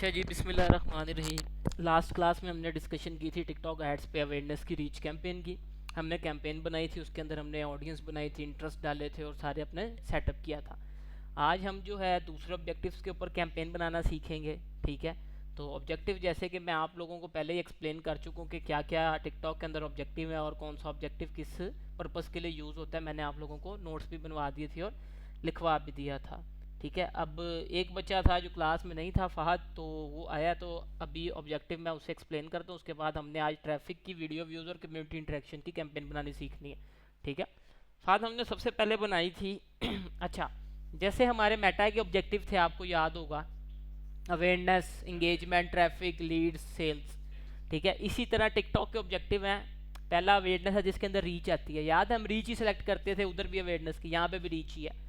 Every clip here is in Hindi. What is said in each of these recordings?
अच्छा जी, बिस्मिल्लाहिर्रहमानिर्रहीम। लास्ट क्लास में हमने डिस्कशन की थी टिकटॉक एड्स पे अवेयरनेस की रीच कैंपेन की। हमने कैंपेन बनाई थी, उसके अंदर हमने ऑडियंस बनाई थी, इंटरेस्ट डाले थे और सारे अपने सेटअप किया था। आज हम जो है दूसरे ऑब्जेक्टिव्स के ऊपर कैंपेन बनाना सीखेंगे। ठीक है, तो ऑब्जेक्टिव जैसे कि मैं आप लोगों को पहले ही एक्सप्लेन कर चुका हूँ कि क्या क्या टिकटॉक के अंदर ऑब्जेक्टिव है और कौन सा ऑब्जेक्टिव किस पर्पज़ के लिए यूज़ होता है। मैंने आप लोगों को नोट्स भी बनवा दिए थे और लिखवा भी दिया था। ठीक है, अब एक बच्चा था जो क्लास में नहीं था, फहद, तो वो आया, तो अभी ऑब्जेक्टिव मैं उसे एक्सप्लेन करता हूँ। उसके बाद हमने आज ट्रैफिक की, वीडियो व्यूज़ और कम्युनिटी इंटरेक्शन की कैंपेन बनानी सीखनी है। ठीक है, फहद हमने सबसे पहले बनाई थी अच्छा, जैसे हमारे मेटा के ऑब्जेक्टिव थे, आपको याद होगा, awareness, engagement, traffic, leads, sales. ठीक है, इसी तरह टिकटॉक के ऑब्जेक्टिव हैं। पहला अवेयरनेस है जिसके अंदर रीच आती है, याद है हम रीच ही सिलेक्ट करते थे, उधर भी अवेयरनेस की, यहाँ पे भी रीच ही है।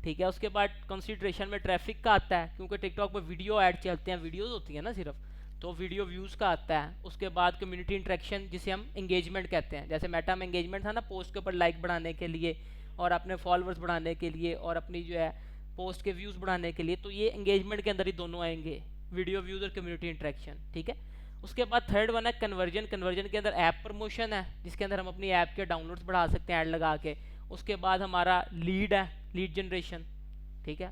ठीक है, उसके बाद कंसिड्रेशन में ट्रैफिक का आता है, क्योंकि टिकटॉक पर वीडियो ऐड चलते हैं, वीडियोस होती है ना सिर्फ, तो वीडियो व्यूज़ का आता है। उसके बाद कम्युनिटी इंटरेक्शन जिसे हम इंगेजमेंट कहते हैं, जैसे मेटा में इंगेजमेंट था ना, पोस्ट के ऊपर लाइक बढ़ाने के लिए और अपने फॉलोअर्स बढ़ाने के लिए और अपनी जो है पोस्ट के व्यूज़ बढ़ाने के लिए, तो ये इंगेजमेंट के अंदर ही दोनों आएंगे, वीडियो व्यूज़ और कम्युनिटी इंटरेक्शन। ठीक है, उसके बाद थर्ड वन है कन्वर्जन। कन्वर्जन के अंदर ऐप प्रमोशन है, जिसके अंदर हम अपनी ऐप के डाउनलोड्स बढ़ा सकते हैं ऐड लगा के। उसके बाद हमारा लीड है, लीड जनरेशन। ठीक है,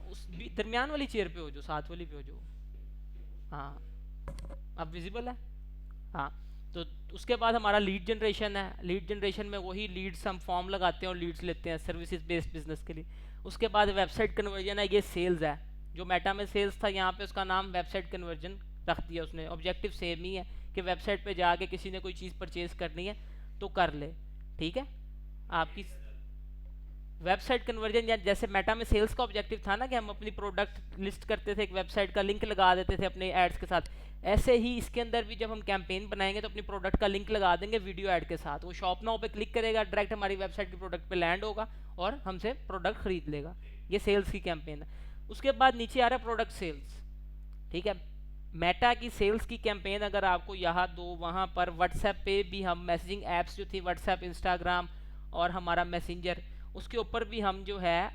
उस दरमियान वाली चेयर पे हो जो, साथ वाली पे हो जो, हाँ, अब विजिबल है, हाँ। तो उसके बाद हमारा लीड जनरेशन है। लीड जनरेशन में वही लीड्स हम फॉर्म लगाते हैं और लीड्स लेते हैं सर्विसेज बेस्ड बिजनेस के लिए। उसके बाद वेबसाइट कन्वर्जन है, ये सेल्स है। जो मेटा में सेल्स था, यहाँ पे उसका नाम वेबसाइट कन्वर्जन रख दिया उसने। ऑब्जेक्टिव सेम ही है कि वेबसाइट पे जाके किसी ने कोई चीज़ परचेज करनी है तो कर ले। ठीक है, आपकी वेबसाइट कन्वर्जन, या जैसे मेटा में सेल्स का ऑब्जेक्टिव था ना कि हम अपनी प्रोडक्ट लिस्ट करते थे, एक वेबसाइट का लिंक लगा देते थे अपने एड्स के साथ, ऐसे ही इसके अंदर भी जब हम कैंपेन बनाएंगे तो अपनी प्रोडक्ट का लिंक लगा देंगे वीडियो ऐड के साथ। वो शॉप नाउ पे क्लिक करेगा, डायरेक्ट हमारी वेबसाइट की प्रोडक्ट पे लैंड होगा और हमसे प्रोडक्ट खरीद लेगा। ये सेल्स की कैंपेन है। उसके बाद नीचे आ रहा है प्रोडक्ट सेल्स। ठीक है, मेटा की सेल्स की कैंपेन अगर आपको यहाँ दो, वहाँ पर व्हाट्सएप पे भी हम मैसेजिंग ऐप्स जो थी, व्हाट्सएप, इंस्टाग्राम और हमारा मैसेंजर, उसके ऊपर भी हम जो है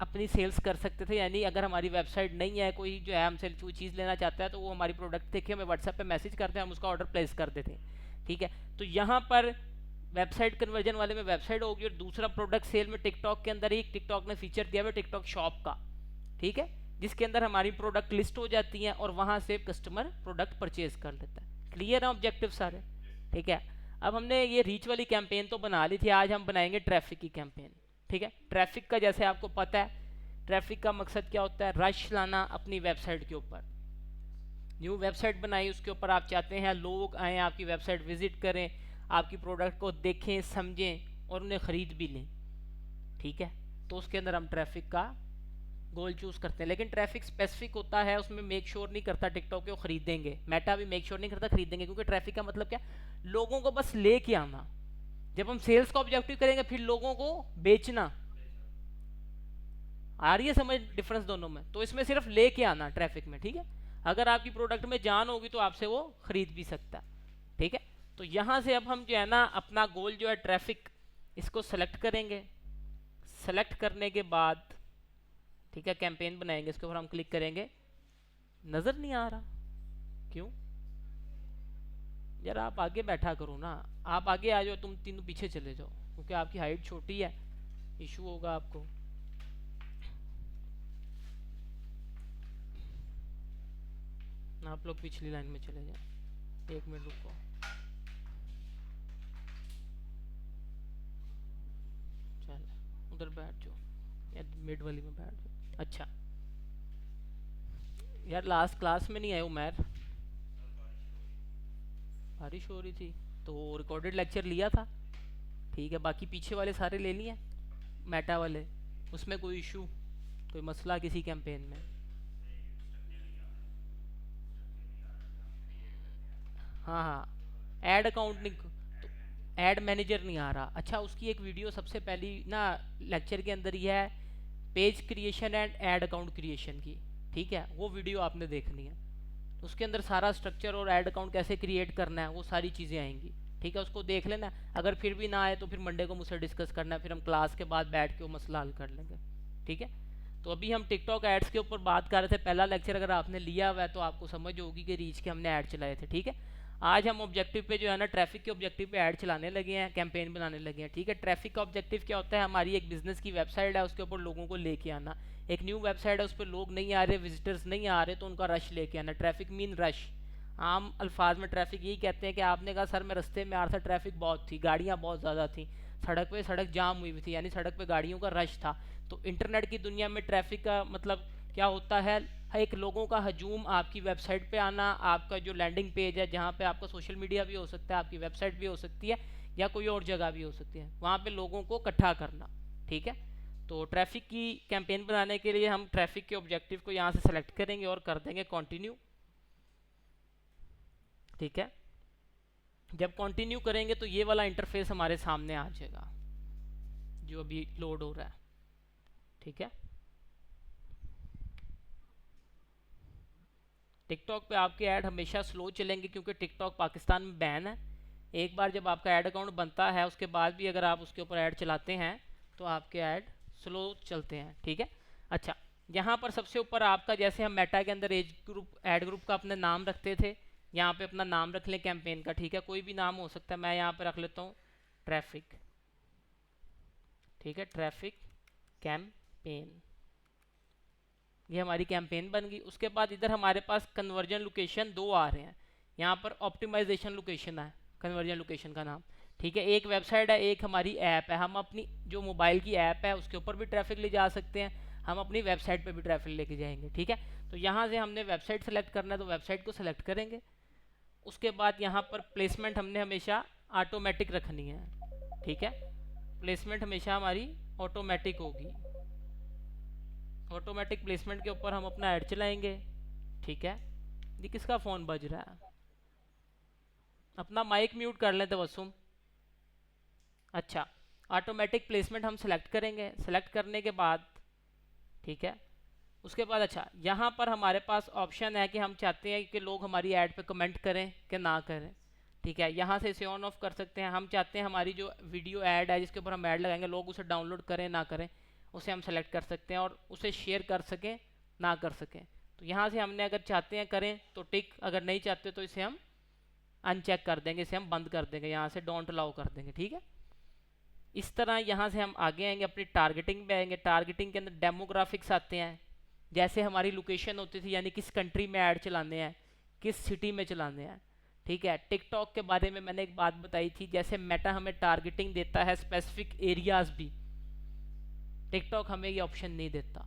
अपनी सेल्स कर सकते थे। यानी अगर हमारी वेबसाइट नहीं है, कोई जो है हमसे कोई चीज़ लेना चाहता है, तो वो हमारी प्रोडक्ट देख के हमें व्हाट्सएप पे मैसेज करते हैं, हम उसका ऑर्डर प्लेस कर देते हैं। ठीक है, तो यहाँ पर वेबसाइट कन्वर्जन वाले में वेबसाइट होगी, और दूसरा प्रोडक्ट सेल में टिकटॉक के अंदर ही टिकटॉक ने फीचर दिया हुआ टिकटॉक शॉप का। ठीक है, जिसके अंदर हमारी प्रोडक्ट लिस्ट हो जाती हैं और वहाँ से कस्टमर प्रोडक्ट परचेज कर लेता है। क्लियर है ऑब्जेक्टिव सारे? ठीक है, अब हमने ये रीच वाली कैंपेन तो बना ली थी, आज हम बनाएंगे ट्रैफिक की कैंपेन। ठीक है, ट्रैफिक का जैसे आपको पता है, ट्रैफिक का मकसद क्या होता है? रश लाना अपनी वेबसाइट के ऊपर। न्यू वेबसाइट बनाई, उसके ऊपर आप चाहते हैं लोग आएँ, आपकी वेबसाइट विजिट करें, आपकी प्रोडक्ट को देखें, समझें और उन्हें ख़रीद भी लें। ठीक है, तो उसके अंदर हम ट्रैफिक का गोल चूज करते हैं। लेकिन ट्रैफिक स्पेसिफिक होता है, उसमें मेक श्योर नहीं करता टिकटॉक के वो खरीदेंगे, मेटा भी मेक श्योर नहीं करता खरीदेंगे, क्योंकि ट्रैफिक का मतलब क्या? लोगों को बस लेके आना। जब हम सेल्स का ऑब्जेक्टिव करेंगे, फिर लोगों को बेचना। आ रही है समझ डिफरेंस दोनों में? तो इसमें सिर्फ लेके आना ट्रैफिक में। ठीक है, अगर आपकी प्रोडक्ट में जान होगी तो आपसे वो खरीद भी सकता है। ठीक है, तो यहां से अब हम जो है ना अपना गोल जो है ट्रैफिक, इसको सेलेक्ट करेंगे। सेलेक्ट करने के बाद ठीक है कैंपेन बनाएंगे, इसके ऊपर हम क्लिक करेंगे। नज़र नहीं आ रहा क्यों? यार आप आगे बैठा करो ना, आप आगे आ जाओ, तुम तीनों पीछे चले जाओ, क्योंकि आपकी हाइट छोटी है, इशू होगा आपको। आप लोग पिछली लाइन में चले जाओ, 1 मिनट रुको। चल उधर बैठ जाओ या मिड वाली में बैठ जाओ। अच्छा यार, लास्ट क्लास में नहीं आए उमैर? बारिश हो रही थी तो रिकॉर्डेड लेक्चर लिया था। ठीक है, बाकी पीछे वाले सारे ले लिए मेटा वाले, उसमें कोई इशू, कोई मसला किसी कैंपेन में? हाँ हाँ, ऐड अकाउंट नहीं तो, ऐड मैनेजर नहीं आ रहा। अच्छा, उसकी एक वीडियो सबसे पहली ना लेक्चर के अंदर ही है, page creation and add account creation की। ठीक है, वो वीडियो आपने देखनी है, उसके अंदर सारा स्ट्रक्चर और ऐड अकाउंट कैसे क्रिएट करना है वो सारी चीज़ें आएंगी। ठीक है, उसको देख लेना। अगर फिर भी ना आए तो फिर मंडे को मुझसे डिस्कस करना है, फिर हम क्लास के बाद बैठ के वो मसला हल कर लेंगे। ठीक है, तो अभी हम टिकटॉक एड्स के ऊपर बात कर रहे थे, पहला लेक्चर अगर आपने लिया हुआ है तो आपको समझ होगी कि रीच के हमने ऐड चलाए थे, ठीक है। आज हम ऑब्जेक्टिव पे जो है ना ट्रैफिक के ऑब्जेक्टिव पे ऐड चलाने लगे हैं, कैंपेन बनाने लगे हैं, ठीक है। ट्रैफिक का ऑब्जेक्टिव क्या होता है, हमारी एक बिजनेस की वेबसाइट है, उसके ऊपर लोगों को लेके आना। एक न्यू वेबसाइट है, उस पर लोग नहीं आ रहे, विजिटर्स नहीं आ रहे, तो उनका रश लेके आना। Traffic mean rush. आम अल्फाज में ट्रैफिक यही कहते हैं कि आपने कहा सर मैं रास्ते में आ रहा था, ट्रैफिक बहुत थी, गाड़ियाँ बहुत ज़्यादा थी, सड़क जाम हुई थी, यानी सड़क पे गाड़ियों का रश था। तो इंटरनेट की दुनिया में ट्रैफिक का मतलब क्या होता है, एक लोगों का हजूम आपकी वेबसाइट पे आना, आपका जो लैंडिंग पेज है जहाँ पे आपका सोशल मीडिया भी हो सकता है, आपकी वेबसाइट भी हो सकती है, या कोई और जगह भी हो सकती है, वहाँ पे लोगों को इकट्ठा करना, ठीक है। तो ट्रैफिक की कैंपेन बनाने के लिए हम ट्रैफिक के ऑब्जेक्टिव को यहाँ से सेलेक्ट करेंगे और कर देंगे कंटिन्यू, ठीक है। जब कंटिन्यू करेंगे तो ये वाला इंटरफेस हमारे सामने आ जाएगा जो अभी लोड हो रहा है, ठीक है। टिकटॉक पे आपके ऐड हमेशा स्लो चलेंगे क्योंकि टिकटॉक पाकिस्तान में बैन है। एक बार जब आपका ऐड अकाउंट बनता है उसके बाद भी अगर आप उसके ऊपर ऐड चलाते हैं तो आपके ऐड स्लो चलते हैं, ठीक है। अच्छा, यहाँ पर सबसे ऊपर आपका, जैसे हम मेटा के अंदर एज ग्रुप ऐड ग्रुप का अपने नाम रखते थे, यहाँ पे अपना नाम रख लें कैंपेन का, ठीक है। कोई भी नाम हो सकता है, मैं यहाँ पे रख लेता हूँ ट्रैफिक, ठीक है, ट्रैफिक कैंपेन। ये हमारी कैंपेन बन गई। उसके बाद इधर हमारे पास कन्वर्जन लोकेशन दो आ रहे हैं, यहाँ पर ऑप्टिमाइजेशन लोकेशन है कन्वर्जन लोकेशन का नाम, ठीक है। एक वेबसाइट है, एक हमारी ऐप है। हम अपनी जो मोबाइल की ऐप है उसके ऊपर भी ट्रैफिक ले जा सकते हैं, हम अपनी वेबसाइट पे भी ट्रैफिक लेके जाएंगे, ठीक है। तो यहाँ से हमने वेबसाइट सेलेक्ट करना है तो वेबसाइट को सेलेक्ट करेंगे। उसके बाद यहाँ पर प्लेसमेंट हमने हमेशा ऑटोमेटिक रखनी है, ठीक है। प्लेसमेंट हमेशा हमारी ऑटोमेटिक होगी। ऑटोमेटिक प्लेसमेंट के ऊपर हम अपना ऐड चलाएंगे, ठीक है। ये किसका फ़ोन बज रहा है, अपना माइक म्यूट कर लें तबस्सुम। अच्छा, ऑटोमेटिक प्लेसमेंट हम सेलेक्ट करेंगे, सेलेक्ट करने के बाद, ठीक है। उसके बाद अच्छा, यहाँ पर हमारे पास ऑप्शन है कि हम चाहते हैं कि लोग हमारी ऐड पे कमेंट करें कि ना करें, ठीक है। यहाँ से इसे ऑन ऑफ कर सकते हैं। हम चाहते हैं हमारी जो वीडियो ऐड है जिसके ऊपर हम ऐड लगाएंगे लोग उसे डाउनलोड करें ना करें, उसे हम सेलेक्ट कर सकते हैं, और उसे शेयर कर सकें ना कर सकें। तो यहाँ से हमने अगर चाहते हैं करें तो टिक, अगर नहीं चाहते तो इसे हम अनचेक कर देंगे, इसे हम बंद कर देंगे, यहाँ से डोंट अलाउ कर देंगे, ठीक है। इस तरह यहाँ से हम आगे आएंगे, अपनी टारगेटिंग पे आएंगे। टारगेटिंग के अंदर डेमोग्राफिक्स आते हैं, जैसे हमारी लोकेशन होती थी, यानी किस कंट्री में ऐड चलाने हैं, किस सिटी में चलाने हैं, ठीक है। टिकटॉक के बारे में मैंने एक बात बताई थी, जैसे मेटा हमें टारगेटिंग देता है स्पेसिफिक एरियाज भी, टिकटॉक हमें ये ऑप्शन नहीं देता।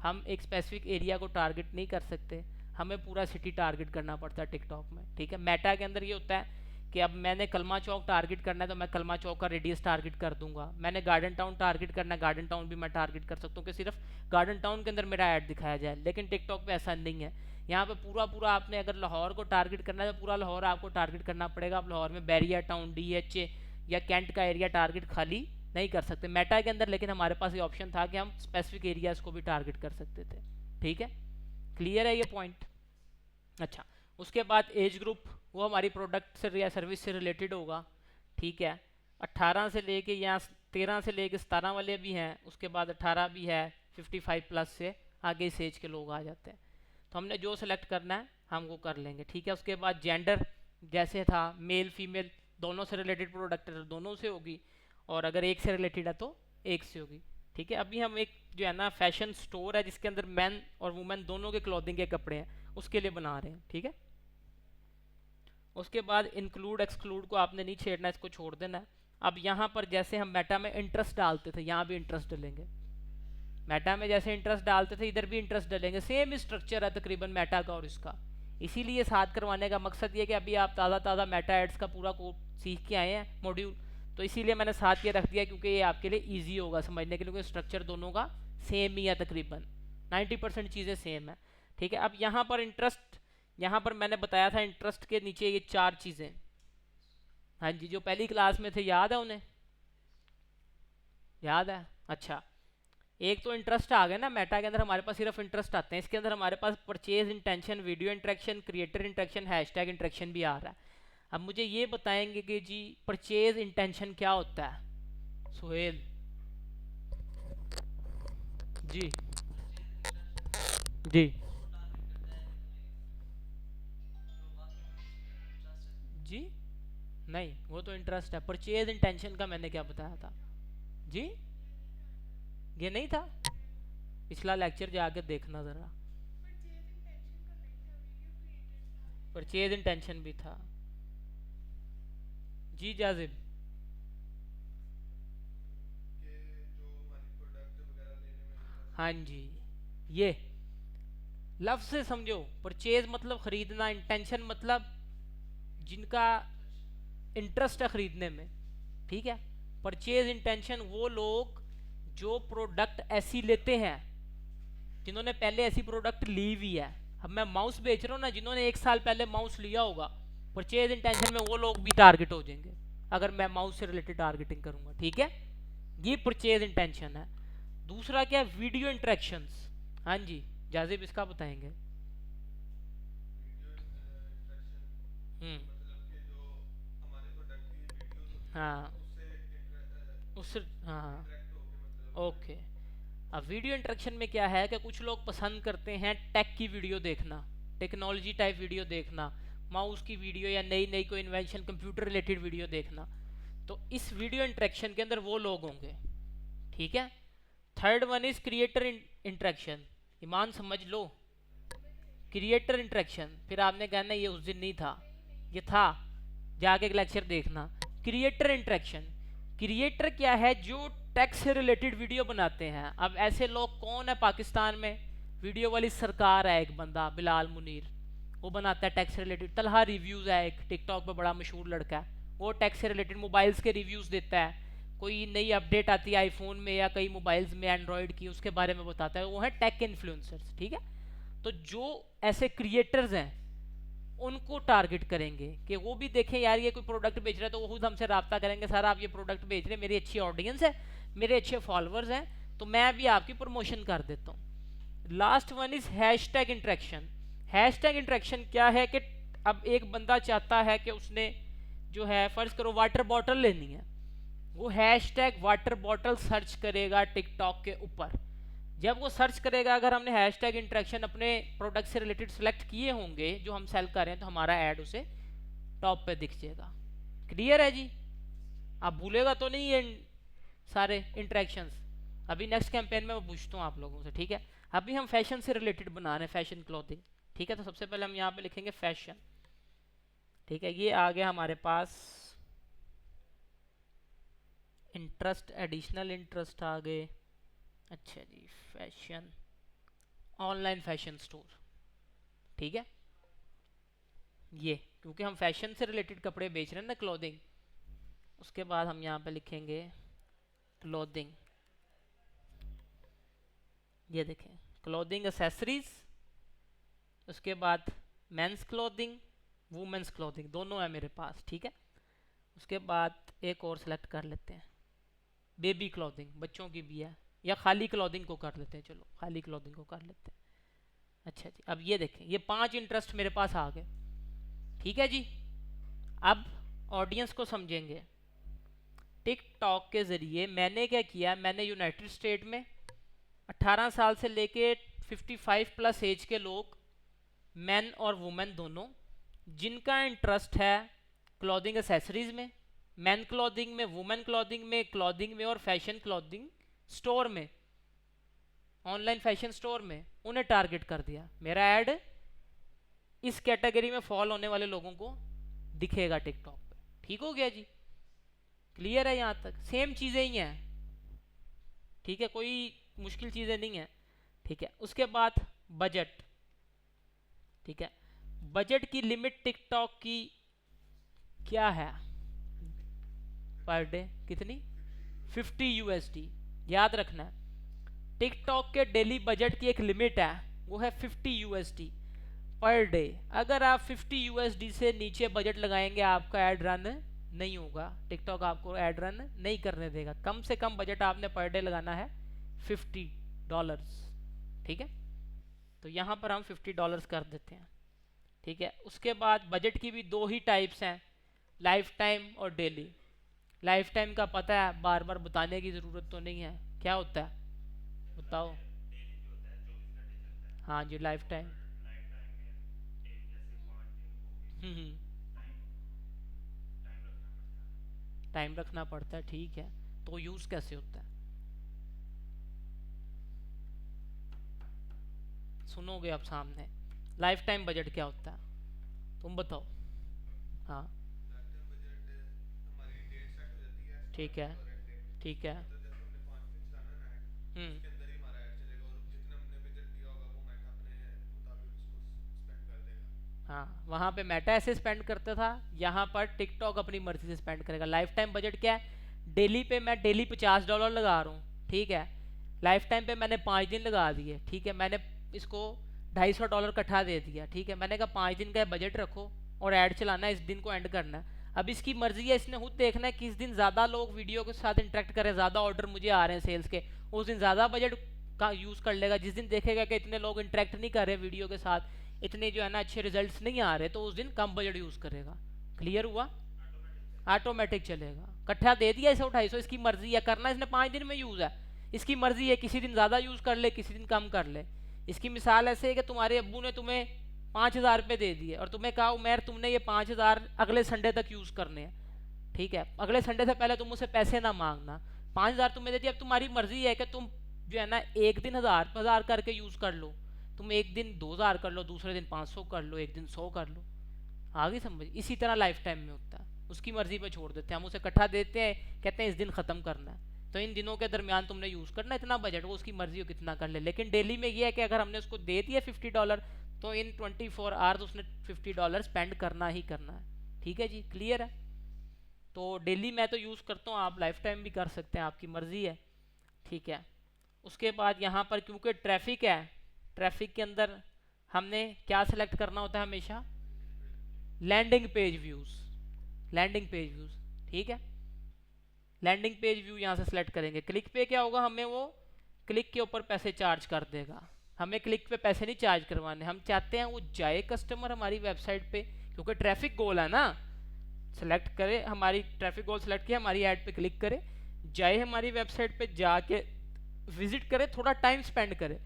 हम एक स्पेसिफिक एरिया को टारगेट नहीं कर सकते, हमें पूरा सिटी टारगेट करना पड़ता है टिकटॉक में, ठीक है। मेटा के अंदर ये होता है कि अब मैंने कलमा चौक टारगेट करना है तो मैं कलमा चौक का रेडियस टारगेट कर दूंगा, मैंने गार्डन टाउन टारगेट करना है, गार्डन टाउन भी मैं टारगेट कर सकता हूँ कि सिर्फ गार्डन टाउन के अंदर मेरा ऐड दिखाया जाए। लेकिन टिकटॉक पे ऐसा नहीं है, यहाँ पे पूरा पूरा आपने अगर लाहौर को टारगेट करना है तो पूरा लाहौर आपको टारगेट करना पड़ेगा। आप लाहौर में बैरिया टाउन, DHA या कैंट का एरिया टारगेट खाली नहीं कर सकते मेटा के अंदर, लेकिन हमारे पास ये ऑप्शन था कि हम स्पेसिफिक एरियाज को भी टारगेट कर सकते थे, ठीक है। क्लियर है ये पॉइंट। अच्छा, उसके बाद एज ग्रुप, वो हमारी प्रोडक्ट से या सर्विस से रिलेटेड होगा, ठीक है। 18 से लेके या 13 से लेके 17 वाले भी हैं, उसके बाद 18 भी है, 55 प्लस से आगे इस एज के लोग आ जाते हैं। तो हमने जो सेलेक्ट करना है हम वो कर लेंगे, ठीक है। उसके बाद जेंडर जैसे था, मेल फीमेल दोनों से रिलेटेड प्रोडक्ट है तो दोनों से होगी, और अगर एक से रिलेटेड है तो एक से होगी, ठीक है। अभी हम एक जो है ना फैशन स्टोर है जिसके अंदर मैन और वुमेन दोनों के क्लॉथिंग के कपड़े हैं, उसके लिए बना रहे हैं, ठीक है। उसके बाद इंक्लूड एक्सक्लूड को आपने नहीं छेड़ना, इसको छोड़ देना है। अब यहाँ पर जैसे हम मेटा में इंटरेस्ट डालते थे, यहाँ भी इंटरेस्ट डालेंगे। मेटा में जैसे इंटरेस्ट डालते थे इधर भी इंटरेस्ट डालेंगे, सेम स्ट्रक्चर है तकरीबन मेटा का और इसका। इसीलिए साथ करवाने का मकसद ये कि अभी आप ताज़ा ताज़ा मेटा एड्स का पूरा कोर्स सीख के आए हैं मॉड्यूल, तो इसीलिए मैंने साथ ये रख दिया क्योंकि ये आपके लिए ईजी होगा समझने के लिए, क्योंकि स्ट्रक्चर दोनों का सेम ही है, तकरीबन 90% चीज़ें सेम है, ठीक है। अब यहाँ पर इंटरेस्ट, यहाँ पर मैंने बताया था इंटरेस्ट के नीचे ये 4 चीज़ें, हाँ जी, जो पहली क्लास में थे याद है उन्हें, याद है। अच्छा, एक तो इंटरेस्ट आ गया ना, मेटा के अंदर हमारे पास सिर्फ इंटरेस्ट आते हैं, इसके अंदर हमारे पास purchase intention, video interaction, creator interaction, hashtag interaction भी आ रहा है। अब मुझे ये बताएंगे कि जी परचेज इंटेंशन क्या होता है, सुहेल जी। जी जी, नहीं वो तो इंटरेस्ट है, परचेज इंटेंशन का मैंने क्या बताया था जी, ये नहीं था, पिछला लेक्चर जाके देखना ज़रा, परचेज इंटेंशन भी था। जी जाजिब, हाँ जी, ये लफ्ज़ से समझो, परचेज मतलब ख़रीदना, इंटेंशन मतलब जिनका इंटरेस्ट है ख़रीदने में, ठीक है। परचेज इंटेंशन वो लोग जो प्रोडक्ट ऐसी लेते हैं जिन्होंने पहले ऐसी प्रोडक्ट ली हुई है। अब मैं माउस बेच रहा हूँ ना, जिन्होंने 1 साल पहले माउस लिया होगा, परचेज इंटेंशन में वो लोग भी टारगेट हो जाएंगे अगर मैं माउस से रिलेटेड टारगेटिंग करूंगा, ठीक है। ये परचेज इंटेंशन है। दूसरा क्या है, वीडियो इंटरेक्शंस। हाँ जी, जाजिब इसका बताएंगे। हम्म, हाँ उससे, हाँ हाँ, ओके। अब वीडियो इंटरेक्शन में क्या है कि कुछ लोग पसंद करते हैं टेक की वीडियो देखना, टेक्नोलॉजी टाइप वीडियो देखना, माउस की वीडियो या नई नई कोई इन्वेंशन कंप्यूटर रिलेटेड वीडियो देखना। तो इस वीडियो इंटरेक्शन के अंदर वो लोग होंगे, ठीक है। Third one is creator interaction. ईमान समझ लो, क्रिएटर इंटरेक्शन, फिर आपने कहना ये उस दिन नहीं था, ये था, जाके एक लेक्चर देखना। क्रिएटर इंटरेक्शन, क्रिएटर क्या है, जो टेक से रिलेटेड वीडियो बनाते हैं। अब ऐसे लोग कौन है पाकिस्तान में, वीडियो वाली सरकार है एक बंदा बिलाल मुनीर, वो बनाता है टेक से रिलेटेड। तलहा रिव्यूज़ है एक टिकटॉक पे बड़ा मशहूर लड़का है, वो टेक से रिलेटेड मोबाइल्स के रिव्यूज़ देता है। कोई नई अपडेट आती है आईफोन में या कई मोबाइल्स में एंड्रॉयड की, उसके बारे में बताता है, वो है टेक इन्फ्लुएंसर्स, ठीक है। तो जो ऐसे क्रिएटर्स हैं उनको टारगेट करेंगे कि वो भी देखें यार ये कोई प्रोडक्ट बेच रहा है, तो वो खुद हमसे रब्ता करेंगे, सर आप ये प्रोडक्ट बेच रहे हैं, मेरी अच्छी ऑडियंस है, मेरे अच्छे फॉलोअर्स हैं, तो मैं भी आपकी प्रमोशन कर देता हूँ। Last one is hash tag interaction. Hash tag interaction क्या है कि अब एक बंदा चाहता है कि उसने जो है फ़र्ज़ करो वाटर बॉटल लेनी है, वो hash tag water bottle search करेगा टिकटॉक के ऊपर। जब वो सर्च करेगा, अगर हमने हैश टैग इंट्रैक्शन अपने प्रोडक्ट से रिलेटेड सेलेक्ट किए होंगे जो हम सेल कर रहे हैं, तो हमारा ऐड उसे टॉप पे दिख जाएगा। क्लियर है जी, आप भूलेगा तो नहीं ये सारे इंट्रैक्शंस। अभी नेक्स्ट कैंपेन में मैं पूछता हूँ आप लोगों से, ठीक है। अभी हम फैशन से रिलेटेड बना रहे हैं, फैशन क्लॉथिंग, ठीक है। तो सबसे पहले हम यहाँ पे लिखेंगे फैशन, ठीक है। ये आ गया हमारे पास, इंटरेस्ट, एडिशनल इंटरेस्ट आ गए। अच्छा जी, फैशन, ऑनलाइन फैशन स्टोर, ठीक है। ये क्योंकि हम फैशन से रिलेटेड कपड़े बेच रहे हैं ना, क्लोथिंग। उसके बाद हम यहाँ पे लिखेंगे क्लोथिंग, ये देखें, क्लोथिंग एसेसरीज। उसके बाद मेंस क्लोथिंग, वुमेंस क्लोथिंग, दोनों है मेरे पास, ठीक है। उसके बाद एक और सेलेक्ट कर लेते हैं, बेबी क्लोथिंग, बच्चों की भी है, या खाली क्लोथिंग को कर लेते हैं, चलो खाली क्लोथिंग को कर लेते हैं। अच्छा जी, अब ये देखें, ये 5 इंटरेस्ट मेरे पास आ गए, ठीक है जी। अब ऑडियंस को समझेंगे। टिकटॉक के ज़रिए मैंने क्या किया, मैंने यूनाइटेड स्टेट में 18 साल से लेके 55 प्लस एज के लोग, मैन और वुमेन दोनों, जिनका इंटरेस्ट है क्लॉथिंग एसेसरीज में, मैन क्लॉथिंग में, वुमेन क्लॉथिंग में और फैशन क्लॉथिंग स्टोर में, ऑनलाइन फैशन स्टोर में, उन्हें टारगेट कर दिया। मेरा ऐड इस कैटेगरी में फॉल होने वाले लोगों को दिखेगा टिकटॉक पे, ठीक हो गया जी। क्लियर है यहाँ तक, सेम चीज़ें ही हैं, ठीक है, कोई मुश्किल चीज़ें नहीं है, ठीक है। उसके बाद बजट, ठीक है। बजट की लिमिट टिकटॉक की क्या है, पर डे कितनी, 50 USD। याद रखना है, टिकटॉक के डेली बजट की एक लिमिट है, वो है 50 USD पर डे। अगर आप 50 USD से नीचे बजट लगाएंगे, आपका ऐड रन नहीं होगा, टिकटॉक आपको ऐड रन नहीं करने देगा। कम से कम बजट आपने पर डे लगाना है $50, ठीक है। तो यहाँ पर हम $50 कर देते हैं, ठीक है। उसके बाद बजट की भी दो ही टाइप्स हैं, लाइफ टाइम और डेली। लाइफ टाइम का पता है, बार बार बताने की ज़रूरत तो नहीं है, क्या होता है बताओ। हाँ जी, लाइफ टाइम। हम्म। टाइम रखना पड़ता है, ठीक है। तो यूज़ कैसे होता है? सुनोगे आप सामने। लाइफ टाइम बजट क्या होता है, तुम बताओ। हाँ। ठीक है। ठीक है। हम्म। हाँ, वहाँ पे मेटा ऐसे स्पेंड करता था, यहाँ पर टिकटॉक अपनी मर्जी से स्पेंड करेगा। लाइफ टाइम बजट क्या है? डेली पे मैं डेली $50 लगा रहा हूँ, ठीक है। लाइफ टाइम पे मैंने 5 दिन लगा दिए, ठीक है। मैंने इसको $250 इकट्ठा दे दिया, ठीक है। मैंने कहा 5 दिन का बजट रखो और ऐड चलाना है, इस दिन को एंड करना है। अब इसकी मर्जी है, इसने खुद देखना है किस दिन ज़्यादा लोग वीडियो के साथ इंटरेक्ट करें, ज़्यादा ऑर्डर मुझे आ रहे हैं सेल्स के, उस दिन ज़्यादा बजट का यूज़ कर लेगा। जिस दिन देखेगा कि इतने लोग इंटरेक्ट नहीं कर रहे वीडियो के साथ, इतने जो है ना अच्छे रिजल्ट्स नहीं आ रहे, तो उस दिन कम बजट यूज़ करेगा। क्लियर हुआ? ऑटोमेटिक चलेगा। इकट्ठा दे दिया इसे 250, इसकी मर्जी है करना, इसने 5 दिन में यूज़ है, इसकी मर्जी है, किसी दिन ज़्यादा यूज़ कर ले, किसी दिन कम कर ले। इसकी मिसाल ऐसे है कि तुम्हारे अब्बू ने तुम्हें 5,000 रुपये दे दिए और तुम्हें कहा उमैर तुमने ये 5,000 अगले संडे तक यूज़ करने हैं, ठीक है। अगले संडे से पहले तुम मुझसे पैसे ना मांगना। 5,000 तुम्हें दे दिया, अब तुम्हारी मर्जी है कि तुम जो है ना एक दिन 1,000 करके यूज़ कर लो, तुम एक दिन 2,000 कर लो, दूसरे दिन 500 कर लो, एक दिन 100 कर लो। आगे समझ। इसी तरह लाइफ टाइम में होता है, उसकी मर्जी पे छोड़ देते हैं, हम उसे इकट्ठा देते हैं, कहते हैं इस दिन ख़त्म करना है, तो इन दिनों के दरमियान तुमने यूज़ करना है, इतना बजट, वो उसकी मर्जी हो कितना कर ले। लेकिन डेली में ये है कि अगर हमने उसको दे दिया $50, तो इन 24 आवर्स उसने $50 स्पेंड करना ही करना है। ठीक है जी, क्लियर है? तो डेली मैं तो यूज़ करता हूँ, आप लाइफ टाइम भी कर सकते हैं, आपकी मर्जी है, ठीक है। उसके बाद यहाँ पर क्योंकि ट्रैफिक है, ट्रैफिक के अंदर हमने क्या सिलेक्ट करना होता है हमेशा? Landing page views. Landing page views, ठीक है। लैंडिंग पेज व्यू यहाँ से सेलेक्ट करेंगे। क्लिक पे क्या होगा, हमें वो क्लिक के ऊपर पैसे चार्ज कर देगा। हमें क्लिक पे पैसे नहीं चार्ज करवाने, हम चाहते हैं वो जाए कस्टमर हमारी वेबसाइट पे, क्योंकि ट्रैफिक गोल है ना। सेलेक्ट करे, हमारी ट्रैफिक गोल सेलेक्ट किया, हमारी ऐड पे क्लिक करे, जाए हमारी वेबसाइट पे, जाके विजिट करे, थोड़ा टाइम स्पेंड करे।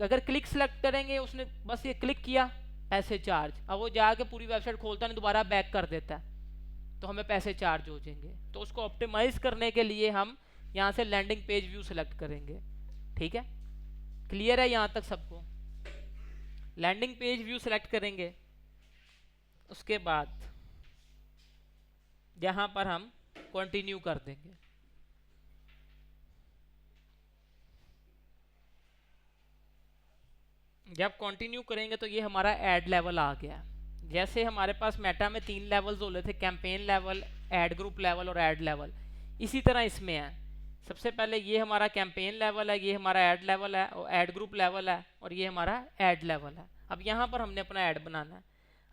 अगर क्लिक सेलेक्ट करेंगे, उसने बस ये क्लिक किया, पैसे चार्ज, अब वो जाके पूरी वेबसाइट खोलता नहीं, दोबारा बैक कर देता है, तो हमें पैसे चार्ज हो जाएंगे। तो उसको ऑप्टिमाइज करने के लिए हम यहाँ से लैंडिंग पेज व्यू सेलेक्ट करेंगे, ठीक है। क्लियर है यहाँ तक सबको? लैंडिंग पेज व्यू सेलेक्ट करेंगे, उसके बाद यहाँ पर हम कंटिन्यू कर देंगे। जब कंटिन्यू करेंगे तो ये हमारा ऐड लेवल आ गया। जैसे हमारे पास मेटा में 3 लेवल्स होते थे, campaign level, add group level और ऐड लेवल, इसी तरह इसमें है। सबसे पहले ये हमारा कैंपेन लेवल है, ये हमारा ऐड लेवल है, और ऐड ग्रुप लेवल है, और ये हमारा ऐड लेवल है। अब यहाँ पर हमने अपना ऐड बनाना है।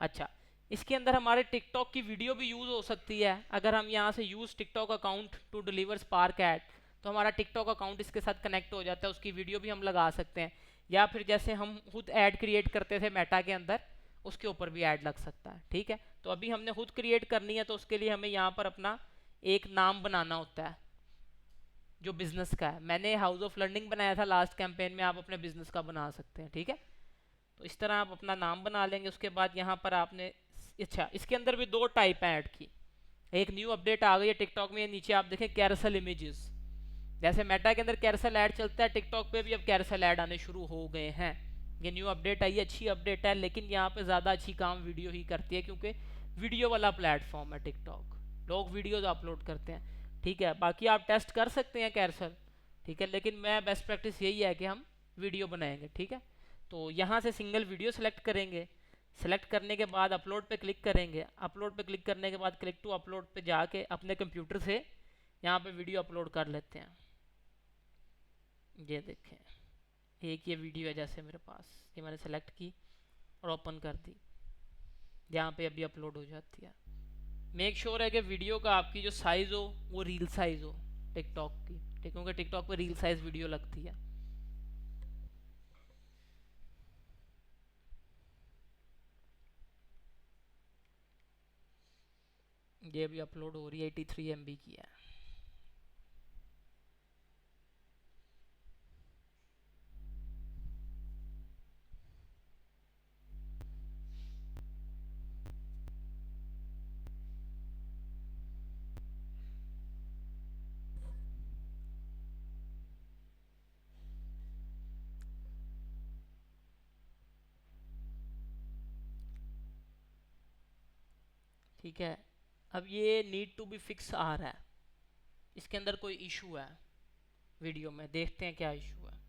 अच्छा, इसके अंदर हमारे टिकटॉक की वीडियो भी यूज़ हो सकती है। अगर हम यहाँ से use TikTok account to deliver spark ad, तो हमारा टिकटॉक अकाउंट इसके साथ कनेक्ट हो जाता है, उसकी वीडियो भी हम लगा सकते हैं। या फिर जैसे हम खुद ऐड क्रिएट करते थे मेटा के अंदर, उसके ऊपर भी ऐड लग सकता है, ठीक है। तो अभी हमने खुद क्रिएट करनी है, तो उसके लिए हमें यहाँ पर अपना एक नाम बनाना होता है जो बिजनेस का है। मैंने हाउस ऑफ लर्निंग बनाया था लास्ट कैंपेन में, आप अपने बिजनेस का बना सकते हैं, ठीक है। तो इस तरह आप अपना नाम बना लेंगे। उसके बाद यहाँ पर आपने, अच्छा, इसके अंदर भी 2 टाइप हैं ऐड की। एक न्यू अपडेट आ गई है टिकटॉक में, नीचे आप देखें कैरसल इमेजेस। जैसे मेटा के अंदर कैरसल ऐड चलता है, टिकटॉक पे भी अब कैरसल ऐड आने शुरू हो गए हैं। ये न्यू अपडेट आई है, अच्छी अपडेट है, लेकिन यहाँ पे ज़्यादा अच्छी काम वीडियो ही करती है, क्योंकि वीडियो वाला प्लेटफॉर्म है टिकटॉक, लोग वीडियोज अपलोड करते हैं, ठीक है। बाकी आप टेस्ट कर सकते हैं कैरसल, ठीक है, लेकिन मैं बेस्ट प्रैक्टिस यही है कि हम वीडियो बनाएंगे, ठीक है। तो यहाँ से सिंगल वीडियो सेलेक्ट करेंगे। सेलेक्ट करने के बाद अपलोड पे क्लिक करेंगे। अपलोड पे क्लिक करने के बाद क्लिक टू अपलोड पे जाके अपने कंप्यूटर से यहाँ पे वीडियो अपलोड कर लेते हैं। ये देखें, एक ये वीडियो है जैसे मेरे पास, ये मैंने सेलेक्ट की और ओपन कर दी, यहाँ पे अभी अपलोड हो जाती है। मेक श्योर है कि वीडियो का आपकी जो साइज़ हो वो रील साइज़ हो टिकटॉक की, ठीक, क्योंकि टिकटॉक पे रील साइज़ वीडियो लगती है। ये भी अपलोड हो रही है, 83 MB की है। ठीक है। अब ये नीड टू बी फिक्स आ रहा है, इसके अंदर कोई इशू है वीडियो में, देखते हैं क्या इशू है।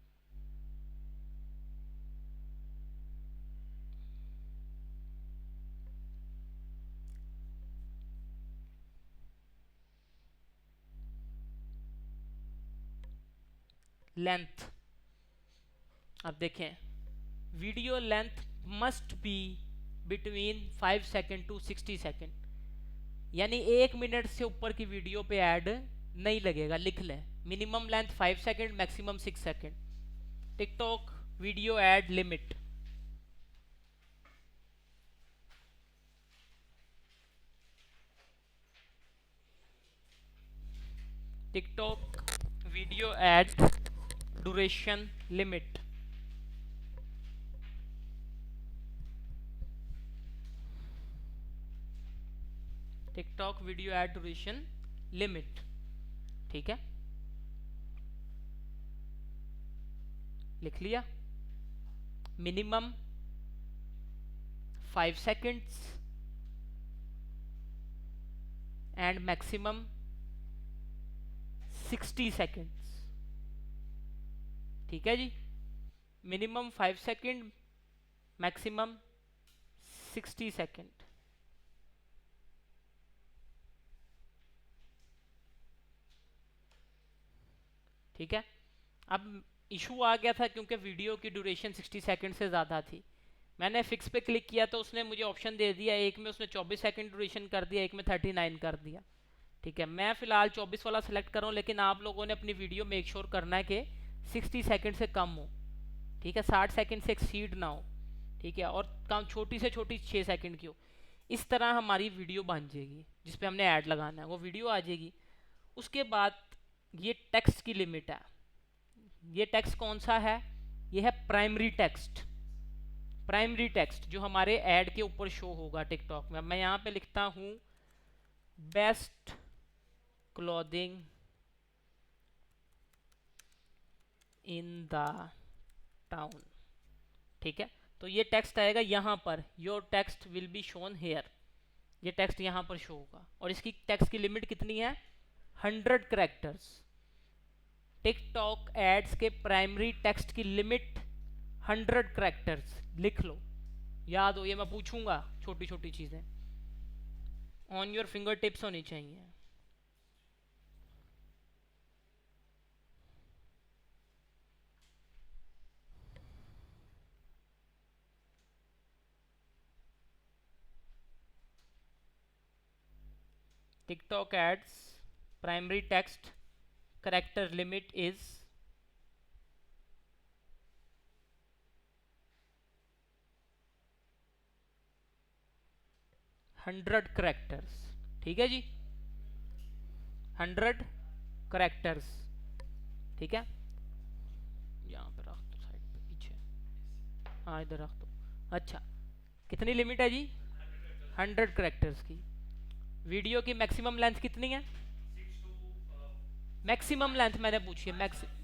लेंथ, अब देखें, video length must be between 5 second to 60 second, यानी 1 मिनट से ऊपर की वीडियो पे ऐड नहीं लगेगा, लिख लें। Minimum length 5 second, maximum 6 second. TikTok video add limit, TikTok video add duration limit, TikTok video add duration limit. ठीक है, लिख लिया। Minimum 5 seconds and maximum 60 seconds. ठीक है जी, मिनिमम 5 सेकेंड, मैक्सिमम 60 सेकेंड। ठीक है, अब इशू आ गया था क्योंकि वीडियो की ड्यूरेशन 60 सेकंड से ज़्यादा थी। मैंने फिक्स पे क्लिक किया तो उसने मुझे ऑप्शन दे दिया, एक में उसने 24 सेकंड ड्यूरेशन कर दिया, एक में 39 कर दिया। ठीक है, मैं फिलहाल 24 वाला सेलेक्ट कर रहा हूँ, लेकिन आप लोगों ने अपनी वीडियो मेक श्योर करना है कि 60 सेकंड से कम हो। ठीक है, 60 सेकंड से एक्सीड ना हो। ठीक है, और कम छोटी से छोटी 6 सेकंड की हो। इस तरह हमारी वीडियो बन जाएगी जिस पे हमने ऐड लगाना है, वो वीडियो आ जाएगी। उसके बाद ये टेक्स्ट की लिमिट है। ये टेक्स्ट कौन सा है? ये है प्राइमरी टेक्स्ट। प्राइमरी टेक्स्ट जो हमारे ऐड के ऊपर शो होगा टिकटॉक में। मैं यहाँ पे लिखता हूँ best clothing in the town. ठीक है, तो ये टेक्स्ट आएगा यहाँ पर, your text will be shown here. ये टेक्स्ट यहाँ पर शो होगा, और इसकी टेक्स्ट की लिमिट कितनी है? 100 कैरेक्टर्स। टिकटॉक एड्स के प्राइमरी टेक्स्ट की लिमिट 100 कैरेक्टर्स। लिख लो, याद हो, ये मैं पूछूंगा, छोटी छोटी चीजें ऑन योर फिंगर टिप्स होनी चाहिए। TikTok ads primary text character limit is 100 characters। ठीक है जी, 100 characters। ठीक है, यहाँ पे रख दो, साइड पे पीछे, हाँ इधर रख दो। अच्छा, कितनी लिमिट है जी? 100 characters की। वीडियो की मैक्सिमम लेंथ कितनी है? मैक्सिमम लेंथ मैंने पूछी है,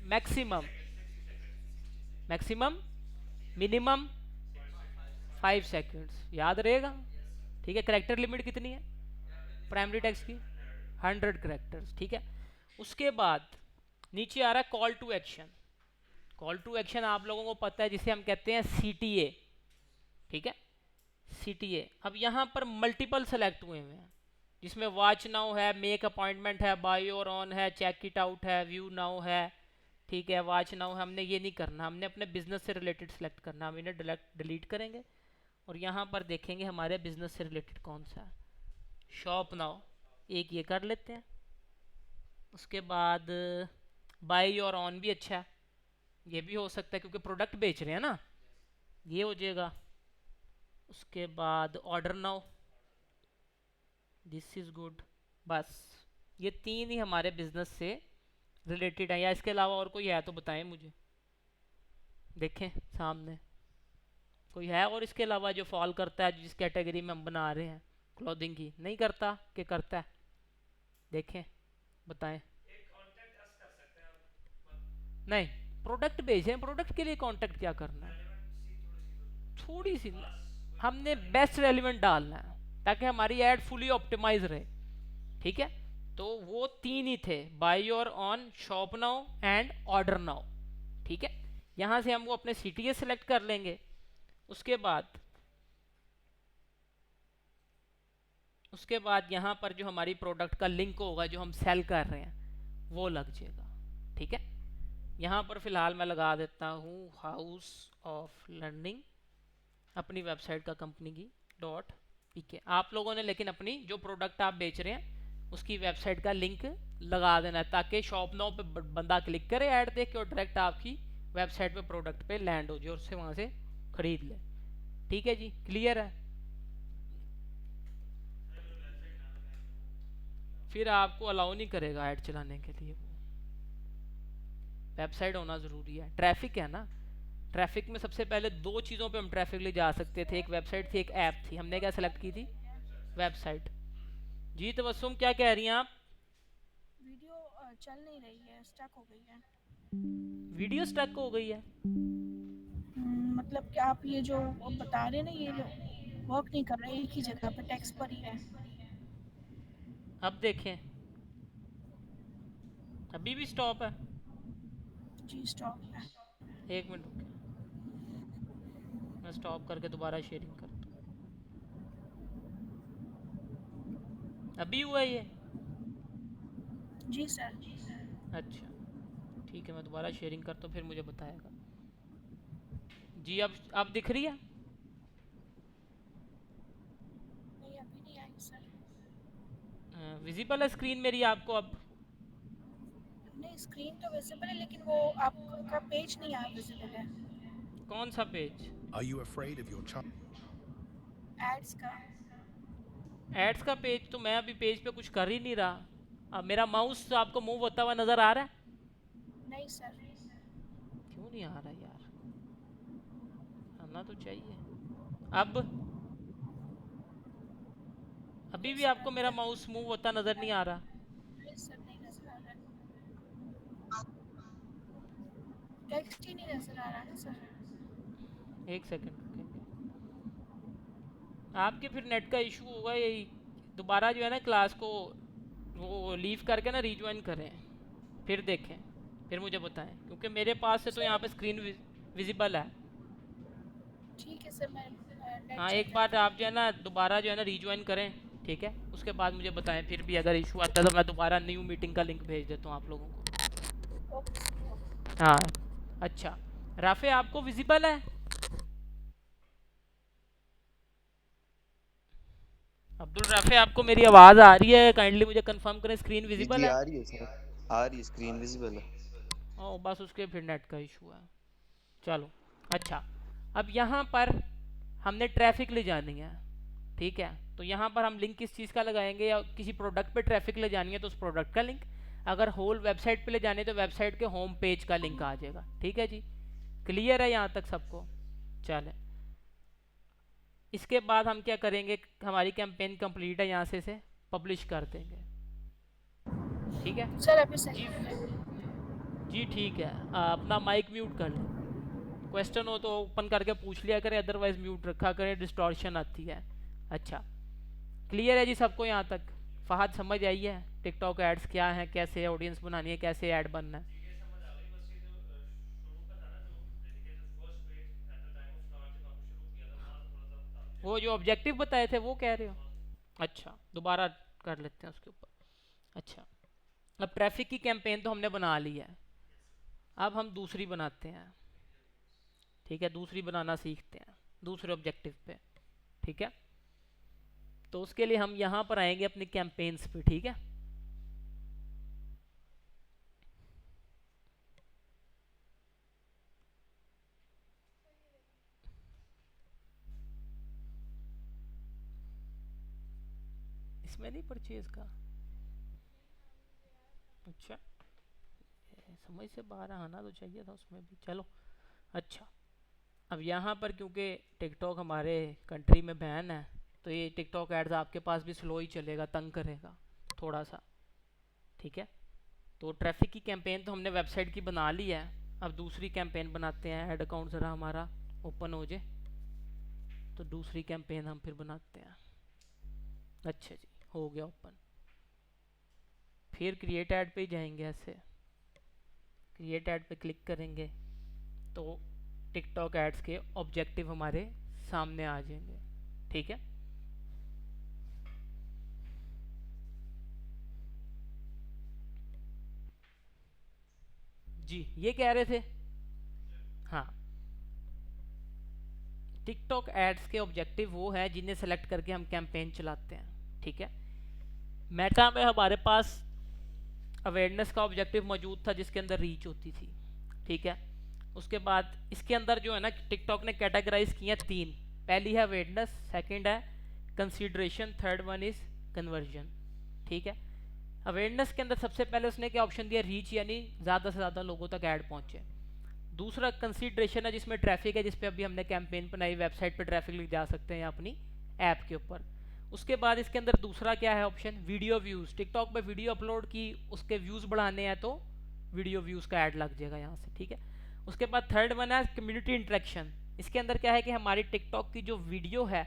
मैक्सिमम, मैक्सिमम, मिनिमम 5 सेकेंड्स, याद रहेगा। ठीक है, करेक्टर लिमिट कितनी है प्राइमरी टेक्स्ट की? 100 करेक्टर्स। ठीक है, उसके बाद नीचे आ रहा है call to action. Call to action आप लोगों को पता है, जिसे हम कहते हैं CTA। ठीक है, CTA। अब यहाँ पर मल्टीपल सेलेक्ट हुए हुए हैं, जिसमें वॉच नाउ है, मेक अपॉइंटमेंट है, बाय और ऑन है, चेक इट आउट है, व्यू नाउ है। ठीक है, वॉच नाउ है। हमने ये नहीं करना, हमने अपने बिजनेस से रिलेटेड सेलेक्ट करना। हम इन्हें डिलीट करेंगे और यहाँ पर देखेंगे हमारे बिजनेस से रिलेटेड कौन सा है। शॉप नाउ, एक ये कर लेते हैं। उसके बाद बाय और ऑन भी अच्छा है, ये भी हो सकता है क्योंकि प्रोडक्ट बेच रहे हैं ना, ये हो जाएगा। उसके बाद order now, this is good. बस ये 3 ही हमारे बिजनेस से रिलेटेड है, या इसके अलावा और कोई है तो बताएं मुझे। देखें सामने कोई है और इसके अलावा जो फॉल करता है, जिस कैटेगरी में हम बना रहे हैं क्लोथिंग की? नहीं करता कि करता है? देखें, बताएं। नहीं, प्रोडक्ट बेच हैं, प्रोडक्ट के लिए कांटेक्ट क्या करना है? थोड़ी सी हमने बेस्ट रेलिवेंट डालना है, ताकि हमारी ऐड फुली ऑप्टिमाइज रहे, ठीक है। तो वो 3 ही थे, by your on, shop now and order now, ठीक है। यहाँ से हम वो अपने CTA सेलेक्ट कर लेंगे। उसके बाद यहाँ पर जो हमारी प्रोडक्ट का लिंक होगा जो हम सेल कर रहे हैं वो लग जाएगा, ठीक है। यहाँ पर फिलहाल मैं लगा देता हूँ हाउस ऑफ लर्निंग, अपनी वेबसाइट का कंपनी की .pk। आप लोगों ने लेकिन अपनी जो प्रोडक्ट आप बेच रहे हैं उसकी वेबसाइट का लिंक लगा देना है, ताकि शॉप नाउ पे बंदा क्लिक करे ऐड देख के और डायरेक्ट आपकी वेबसाइट पे प्रोडक्ट पे लैंड हो जाए और उससे वहाँ से खरीद ले, ठीक है जी, क्लियर है। फिर आपको अलाउ नहीं करेगा ऐड चलाने के लिए, वो वेबसाइट होना ज़रूरी है। ट्रैफिक है ना, ट्रैफिक में सबसे पहले 2 चीज़ों पे हम ट्रैफिक ले जा सकते थे, एक वेबसाइट थी, एक ऐप थी। हमने क्या सेलेक्ट की थी? वेबसाइट। जी तबस्सुम क्या कह रही हैं आप? वीडियो चल नहीं रही है, स्टक हो गई है। वीडियो स्टक हो गई है? मतलब कि आप ये जो बता रहे हैं ना, ये वर्क नहीं कर रहा है, एक ही जगह पे टेक्स्ट पर ही है। अब देखें, अभी भी स्टॉप है। जी स्टॉप है। एक मिनट रुकिए, मैं स्टॉप करके दोबारा शेयरिंग करता हूँ। अभी हुआ ये? जी सर। अच्छा ठीक है, मैं दोबारा शेयरिंग करता हूँ फिर मुझे बताएगा। जी अब दिख रही है? नहीं अभी नहीं आई सर। विजिबल है स्क्रीन मेरी आपको अब? नहीं स्क्रीन तो विजिबल है, लेकिन वो आपका पेज नहीं आया विजिबल है। कौन सा page? Are you afraid of your child? Ads का। एड्स का पेज तो मैं अभी पेज पे कुछ कर ही नहीं रहा। अब मेरा माउस आपको मूव होता हुआ नज़र आ रहा है? नहीं सर। क्यों नहीं आ रहा यार, आना तो चाहिए। अब अभी नहीं भी सर आपको अभी मेरा तक माउस मूव होता नज़र नहीं आ रहा? नहीं सर, नहीं नजर आ रहा है। टेक्स्ट ही नहीं नजर आ रहा है ना सर। एक सेकंड रुकेंगे, आपके फिर नेट का इशू होगा यही। दोबारा जो है ना क्लास को वो लीव करके ना रीज्वाइन करें, फिर देखें, फिर मुझे बताएं, क्योंकि मेरे पास से तो यहाँ सर पे स्क्रीन विजिबल है। ठीक है सर, मैं नेट हाँ चेक एक बार करती आप जो है ना दोबारा जो है ना रीज्वाइन करें, ठीक है, उसके बाद मुझे बताएं। फिर भी अगर इशू आता है तो मैं दोबारा न्यू मीटिंग का लिंक भेज देता हूँ आप लोगों को। हूँ। Okay sir okay. हाँ अच्छा, राफे आपको विजिबल है? अब्दुल राफे आपको मेरी आवाज़ आ रही है? काइंडली मुझे कंफर्म करें स्क्रीन जी विजिबल जी है? आ रही है सर, आ रही है, स्क्रीन विजिबल है। ओ बस उसके फिर नेट का इशू है। चलो अच्छा, अब यहाँ पर हमने ट्रैफिक ले जानी है, ठीक है। तो यहाँ पर हम लिंक किस चीज़ का लगाएंगे? या किसी प्रोडक्ट पे ट्रैफिक ले जानी है तो उस प्रोडक्ट का लिंक, अगर होल वेबसाइट पे ले जानी है तो वेबसाइट के होम पेज का लिंक आ जाएगा, ठीक है जी। क्लियर है यहाँ तक सबको? चलें, इसके बाद हम क्या करेंगे, हमारी कैंपेन कंप्लीट है, यहाँ से पब्लिश कर देंगे, ठीक है सर अभी सही जी। हो गया। जी ठीक है, अपना माइक म्यूट कर लें, क्वेश्चन हो तो ओपन करके पूछ लिया करें, अदरवाइज म्यूट रखा करें, डिस्टॉर्शन आती है। अच्छा क्लियर है जी सबको यहाँ तक? फहद समझ आई है टिकटॉक एड्स क्या है, कैसे ऑडियंस बनानी है, कैसे ऐड बनना है? वो जो ऑब्जेक्टिव बताए थे वो कह रहे हो? अच्छा दोबारा कर लेते हैं उसके ऊपर। अच्छा अब ट्रैफिक की कैंपेन तो हमने बना ली है, अब हम दूसरी बनाते हैं, ठीक है, दूसरी बनाना सीखते हैं दूसरे ऑब्जेक्टिव पे, ठीक है। तो उसके लिए हम यहाँ पर आएंगे अपनी कैंपेन्स पे, ठीक है। इसमें नहीं परचेज का? अच्छा समझ से बाहर आना तो चाहिए था उसमें भी, चलो अच्छा। अब यहाँ पर क्योंकि टिकटॉक हमारे कंट्री में बैन है तो ये टिकटॉक एड्स आपके पास भी स्लो ही चलेगा, तंग करेगा थोड़ा सा, ठीक है। तो ट्रैफिक की कैंपेन तो हमने वेबसाइट की बना ली है, अब दूसरी कैंपेन बनाते हैं। ऐड अकाउंट ज़रा हमारा ओपन हो जाए तो दूसरी कैंपेन हम फिर बनाते हैं। अच्छा जी, हो गया ओपन। फिर क्रिएट ऐड पे ही जाएंगे, ऐसे क्रिएट ऐड पे क्लिक करेंगे तो टिकटॉक एड्स के ऑब्जेक्टिव हमारे सामने आ जाएंगे। ठीक है, जी ये कह रहे थे। हाँ, टिकटॉक एड्स के ऑब्जेक्टिव वो है जिन्हें सेलेक्ट करके हम कैंपेन चलाते हैं। ठीक है, मेटा में हमारे पास अवेयरनेस का ऑब्जेक्टिव मौजूद था जिसके अंदर रीच होती थी। ठीक है, उसके बाद इसके अंदर जो है ना टिकटॉक ने कैटेगराइज किया तीन। पहली है अवेयरनेस, सेकंड है consideration, third one is conversion. ठीक है, अवेयरनेस के अंदर सबसे पहले उसने क्या ऑप्शन दिया, रीच, यानी ज़्यादा से ज़्यादा लोगों तक ऐड पहुँचे। दूसरा कंसीडरेशन है जिसमें ट्रैफिक है, जिस पे अभी हमने कैंपेन बनाई, वेबसाइट पे ट्रैफिक ले जा सकते हैं अपनी ऐप के ऊपर। उसके बाद इसके अंदर दूसरा क्या है ऑप्शन, वीडियो व्यूज़। टिकटॉक पे वीडियो अपलोड की, उसके व्यूज़ बढ़ाने हैं तो वीडियो व्यूज़ का ऐड लग जाएगा यहाँ से। ठीक है, उसके बाद थर्ड वन है कम्युनिटी इंटरेक्शन। इसके अंदर क्या है कि हमारी टिकटॉक की जो वीडियो है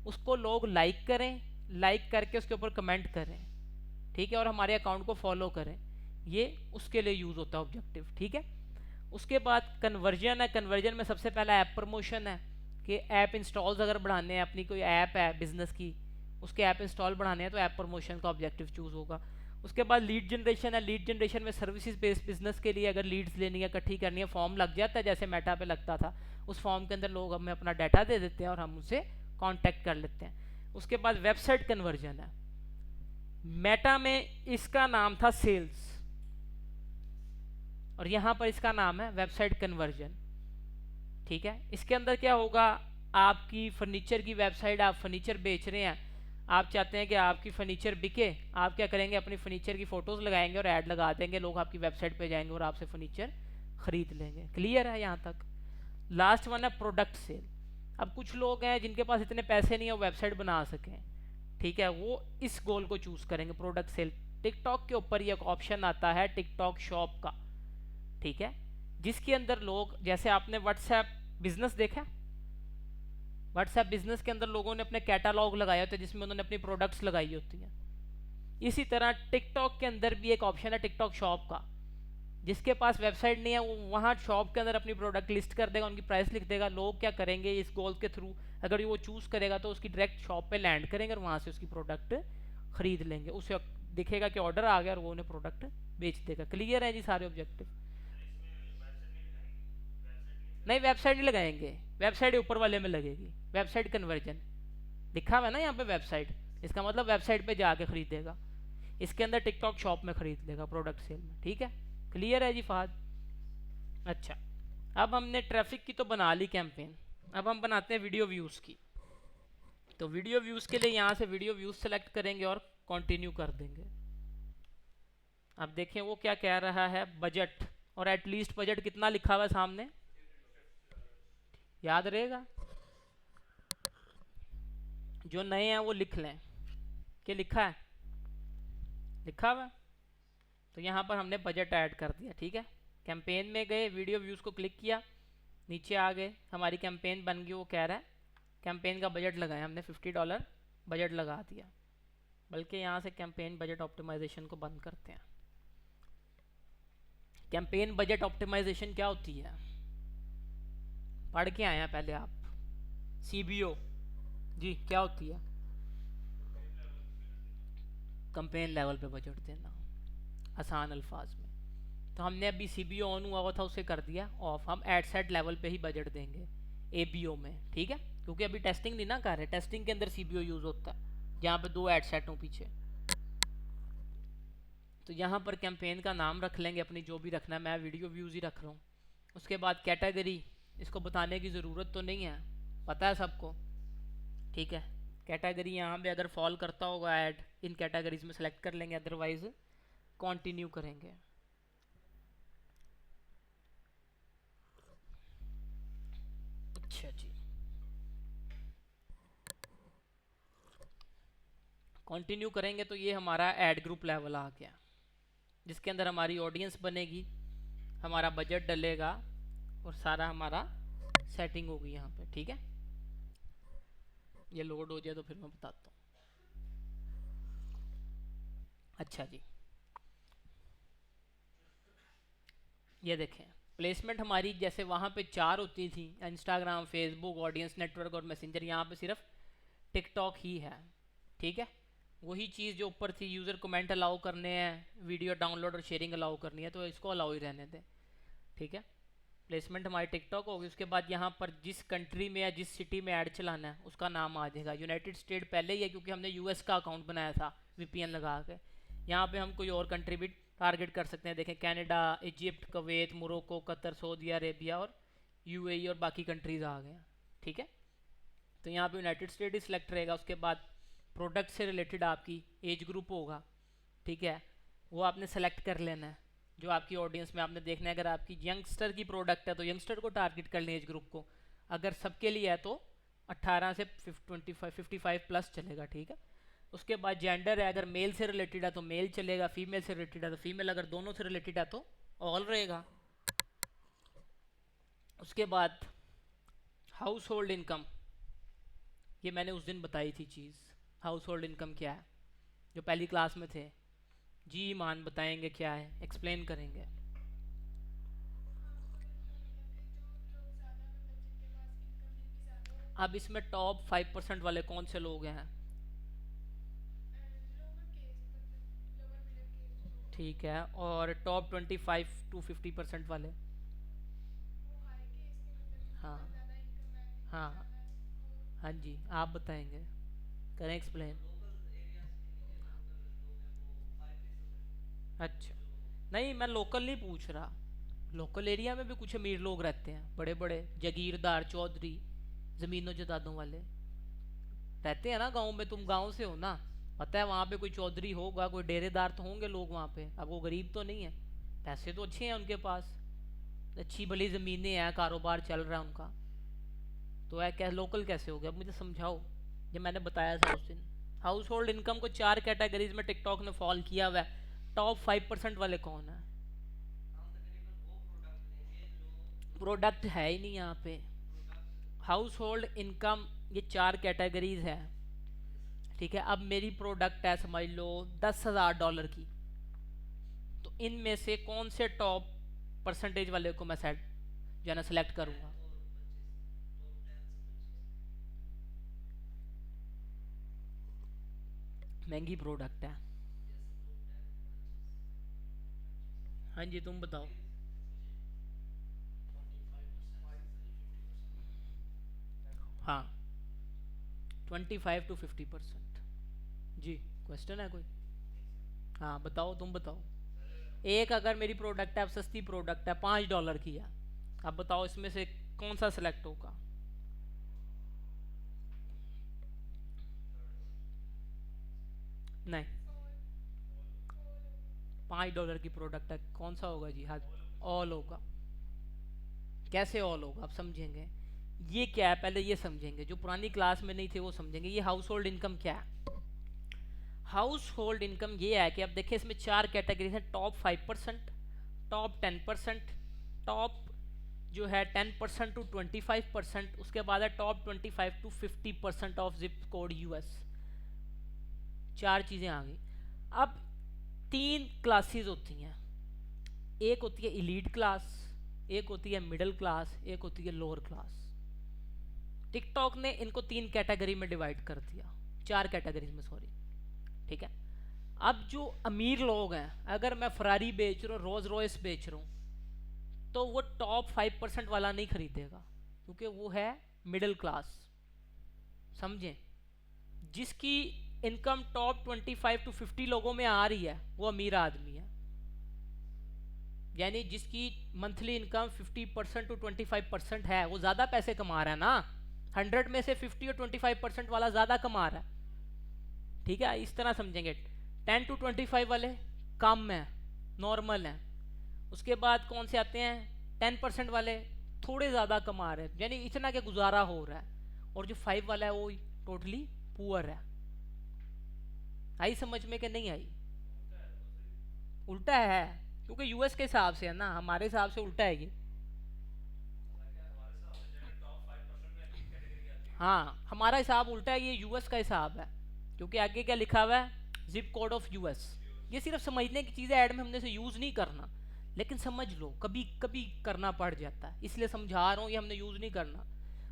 उसको लोग लाइक करें, लाइक करके उसके ऊपर कमेंट करें। ठीक है, और हमारे अकाउंट को फॉलो करें, ये उसके लिए यूज़ होता है ऑब्जेक्टिव। ठीक है, उसके बाद कन्वर्जन है। कन्वर्जन में सबसे पहला ऐप प्रमोशन है कि ऐप इंस्टॉल्स अगर बढ़ाने हैं, अपनी कोई ऐप है बिजनेस की, उसके ऐप इंस्टॉल बढ़ाने हैं तो ऐप प्रमोशन का ऑब्जेक्टिव चूज़ होगा। उसके बाद लीड जनरेशन है। लीड जनरेशन में सर्विसेज बेस्ड बिजनेस के लिए अगर लीड्स लेनी है, इकट्ठी करनी है, फॉर्म लग जाता है जैसे मेटा पे लगता था। उस फॉर्म के अंदर लोग हमें अपना डाटा दे देते हैं और हम उनसे कॉन्टैक्ट कर लेते हैं। उसके बाद वेबसाइट कन्वर्जन है। मेटा में इसका नाम था सेल्स और यहाँ पर इसका नाम है वेबसाइट कन्वर्जन। ठीक है, इसके अंदर क्या होगा, आपकी फर्नीचर की वेबसाइट, आप फर्नीचर बेच रहे हैं, आप चाहते हैं कि आपकी फर्नीचर बिके, आप क्या करेंगे, अपनी फर्नीचर की फ़ोटोज़ लगाएंगे और ऐड लगा देंगे, लोग आपकी वेबसाइट पे जाएंगे और आपसे फर्नीचर ख़रीद लेंगे। क्लियर है यहाँ तक। लास्ट वन है प्रोडक्ट सेल। अब कुछ लोग हैं जिनके पास इतने पैसे नहीं है वो वेबसाइट बना सकें, ठीक है, वो इस गोल को चूज़ करेंगे, प्रोडक्ट सेल। टिकटॉक के ऊपर ये एक ऑप्शन आता है टिकटॉक शॉप का। ठीक है, जिसके अंदर लोग, जैसे आपने व्हाट्सएप बिजनेस देखा, व्हाट्सएप बिजनेस के अंदर लोगों ने अपने कैटालॉग लगाए होते हैं जिसमें उन्होंने अपनी प्रोडक्ट्स लगाई होती हैं। इसी तरह टिकटॉक के अंदर भी एक ऑप्शन है टिकटॉक शॉप का। जिसके पास वेबसाइट नहीं है वो वहाँ शॉप के अंदर अपनी प्रोडक्ट लिस्ट कर देगा, उनकी प्राइस लिख देगा। लोग क्या करेंगे इस गोल के थ्रू, अगर वो चूज़ करेगा तो उसकी डायरेक्ट शॉप पे लैंड करेंगे और वहाँ से उसकी प्रोडक्ट खरीद लेंगे। उसे दिखेगा कि ऑर्डर आ गया और वो उन्हें प्रोडक्ट बेच देगा। क्लियर है जी सारे ऑब्जेक्टिव। नहीं, वेबसाइट नहीं लगाएंगे, वेबसाइट ऊपर वाले में लगेगी, वेबसाइट कन्वर्जन लिखा हुआ है ना यहाँ पे वेबसाइट, इसका मतलब वेबसाइट पे जाके खरीदेगा। इसके अंदर टिकटॉक शॉप में खरीद लेगा प्रोडक्ट सेल में। ठीक है, क्लियर है जी फहद। अच्छा, अब हमने ट्रैफिक की तो बना ली कैंपेन, अब हम बनाते हैं वीडियो व्यूज़ की। तो वीडियो व्यूज़ के लिए यहाँ से वीडियो व्यूज़ सेलेक्ट करेंगे और कंटिन्यू कर देंगे। अब देखें वो क्या कह रहा है, बजट, और एटलीस्ट बजट कितना लिखा हुआ है सामने, याद रहेगा, जो नए हैं वो लिख लें कि लिखा है, लिखा हुआ है। तो यहाँ पर हमने बजट ऐड कर दिया। ठीक है, कैंपेन में गए, वीडियो व्यूज़ को क्लिक किया, नीचे आ गए, हमारी कैंपेन बन गई। वो कह रहा है कैंपेन का बजट लगाया, हमने $50 बजट लगा दिया। बल्कि यहाँ से कैंपेन बजट ऑप्टिमाइजेशन को बंद करते हैं। कैंपेन बजट ऑप्टिमाइजेशन क्या होती है, पढ़ के आए हैं पहले आप, CBO जी क्या होती है, कैंपेन लेवल पे बजट देना, आसान अल्फाज में। तो हमने अभी CBO ऑन हुआ था उसे कर दिया ऑफ, हम एड सेट लेवल पे ही बजट देंगे ABO में। ठीक है, क्योंकि अभी टेस्टिंग नहीं ना कर रहे, टेस्टिंग के अंदर CBO यूज़ होता है जहाँ पे 2 एड सेट हों पीछे। तो यहाँ पर कैंपेन का नाम रख लेंगे अपनी, जो भी रखना है, मैं वीडियो व्यूज़ ही रख रहा हूँ। उसके बाद कैटेगरी, इसको बताने की ज़रूरत तो नहीं है, पता है सबको। ठीक है, कैटेगरी यहाँ पे अगर फॉल करता होगा ऐड, इन कैटेगरीज में सेलेक्ट कर लेंगे, अदरवाइज कंटिन्यू करेंगे। अच्छा जी, कंटिन्यू करेंगे तो ये हमारा ऐड ग्रुप लेवल आ गया, जिसके अंदर हमारी ऑडियंस बनेगी, हमारा बजट डलेगा और सारा हमारा सेटिंग होगी यहाँ पे। ठीक है, ये लोड हो जाए तो फिर मैं बताता हूँ। अच्छा जी, ये देखें प्लेसमेंट हमारी जैसे वहाँ पे 4 होती थी, इंस्टाग्राम, फेसबुक, ऑडियंस नेटवर्क और मैसेंजर, यहाँ पे सिर्फ टिकटॉक ही है। ठीक है, वही चीज़ जो ऊपर थी, यूज़र कमेंट अलाउ करने हैं, वीडियो डाउनलोड और शेयरिंग अलाउ करनी है, तो इसको अलाउ ही रहने दें। ठीक है, प्लेसमेंट हमारी टिकटॉक होगी। उसके बाद यहाँ पर जिस कंट्री में या जिस सिटी में ऐड चलाना है उसका नाम आ जाएगा। यूनाइटेड स्टेट पहले ही है क्योंकि हमने यूएस का अकाउंट बनाया था वीपीएन लगा के। यहाँ पे हम कोई और कंट्री भी टारगेट कर सकते हैं। देखें Canada, Egypt, Kuwait, Morocco, Qatar, Saudi Arabia और यूएई और बाकी कंट्रीज़ आ गए हैं। ठीक है, तो यहाँ पे यूनाइटेड स्टेट ही सिलेक्ट रहेगा। उसके बाद प्रोडक्ट से रिलेटेड आपकी एज ग्रुप होगा। ठीक है, वो आपने सेलेक्ट कर लेना है। जो आपकी ऑडियंस में आपने देखना है, अगर आपकी यंगस्टर की प्रोडक्ट है तो यंगस्टर को टारगेट कर लें एज ग्रुप को। अगर सबके लिए है तो 18 से 55 प्लस चलेगा। ठीक है, उसके बाद जेंडर है, अगर मेल से रिलेटेड है तो मेल चलेगा, फीमेल से रिलेटेड है तो फीमेल, अगर दोनों से रिलेटेड है तो ऑल रहेगा। उसके बाद हाउस होल्ड इनकम, ये मैंने उस दिन बताई थी चीज़। हाउस होल्ड इनकम क्या है, जो पहली क्लास में थे। जी ईमान बताएंगे क्या है, एक्सप्लेन करेंगे। अब इसमें टॉप 5% वाले कौन से लोग हैं? ठीक है, और टॉप 25 to 50% वाले? हाँ हाँ हाँ जी, आप बताएंगे, करें एक्सप्लेन। अच्छा, नहीं मैं लोकल नहीं पूछ रहा। लोकल एरिया में भी कुछ अमीर लोग रहते हैं, बड़े बड़े जागीरदार, चौधरी, ज़मीनों जदादों वाले रहते हैं ना गांव में। तुम गांव से हो ना, पता है वहाँ पे कोई चौधरी होगा, कोई डेरेदार तो होंगे लोग वहाँ पे। अब वो गरीब तो नहीं है, पैसे तो अच्छे हैं उनके पास, अच्छी भली ज़मीनें हैं, कारोबार चल रहा है उनका। तो है क्या लोकल कैसे हो गया, मुझे समझाओ। ये मैंने बताया था उस दिन। हाउस होल्ड इनकम को 4 कैटेगरीज में टिकटॉक ने फॉल किया हुआ है। टॉप 5% वाले कौन है? प्रोडक्ट है ही नहीं यहाँ पे। हाउस होल्ड इनकम ये 4 कैटेगरीज है। ठीक है, अब मेरी प्रोडक्ट है समझ लो $10,000 की, तो इनमें से कौन से टॉप परसेंटेज वाले को मैं सेट जो है ना सेलेक्ट करूँगा? महंगी प्रोडक्ट है। हाँ जी, तुम बताओ। हाँ, 25 to 50%। जी, क्वेश्चन है कोई? हाँ बताओ, तुम बताओ। एक अगर मेरी प्रोडक्ट है, अब सस्ती प्रोडक्ट है, $5 की है, अब बताओ इसमें से कौन सा सिलेक्ट होगा? नहीं, $5 की प्रोडक्ट है, कौन सा होगा जी? हाँ, ऑल होगा। कैसे ऑल होगा, आप समझेंगे। ये क्या है पहले ये समझेंगे, जो पुरानी क्लास में नहीं थे वो समझेंगे। ये हाउस होल्ड इनकम क्या है? हाउस होल्ड इनकम ये है कि अब देखिए इसमें 4 कैटेगरी हैं। टॉप 5%, टॉप 10%, टॉप जो है 10% to 25%, उसके बाद है top 25 to 50% of zip code US. 4 चीज़ें आ गई। अब 3 क्लासेस होती हैं, एक होती है इलीट क्लास, एक होती है मिडिल क्लास, एक होती है लोअर क्लास। टिकटॉक ने इनको 3 कैटेगरी में डिवाइड कर दिया, 4 कैटेगरीज में सॉरी। ठीक है, अब जो अमीर लोग हैं, अगर मैं फरारी बेच रहा हूँ, रोज रॉयस बेच रहा हूँ, तो वो टॉप 5% वाला नहीं खरीदेगा क्योंकि वो है मिडिल क्लास। समझें, जिसकी इनकम टॉप 25 to 50 लोगों में आ रही है वो अमीर आदमी है। यानी जिसकी मंथली इनकम 50% to 25% है वो ज़्यादा पैसे कमा रहा है ना। 100 में से 50 और 25% वाला ज़्यादा कमा रहा है। ठीक है, इस तरह समझेंगे। 10 to 25 वाले कम है, नॉर्मल है। उसके बाद कौन से आते हैं? 10% वाले थोड़े ज़्यादा कमा रहे हैं, यानी इतना के गुजारा हो रहा है। और जो 5 वाला है वो टोटली पुअर है। आई समझ में कि नहीं आई? उल्टा है, क्योंकि यूएस के हिसाब से है ना, हमारे हिसाब से उल्टा है ये। हाँ, हमारा हिसाब उल्टा है, ये यूएस का हिसाब है। क्योंकि आगे क्या लिखा हुआ है? Zip code of US. ये सिर्फ समझने की चीज़ है, ऐड में हमने से यूज़ नहीं करना, लेकिन समझ लो कभी कभी करना पड़ जाता है, इसलिए समझा रहा हूँ, ये हमने यूज़ नहीं करना,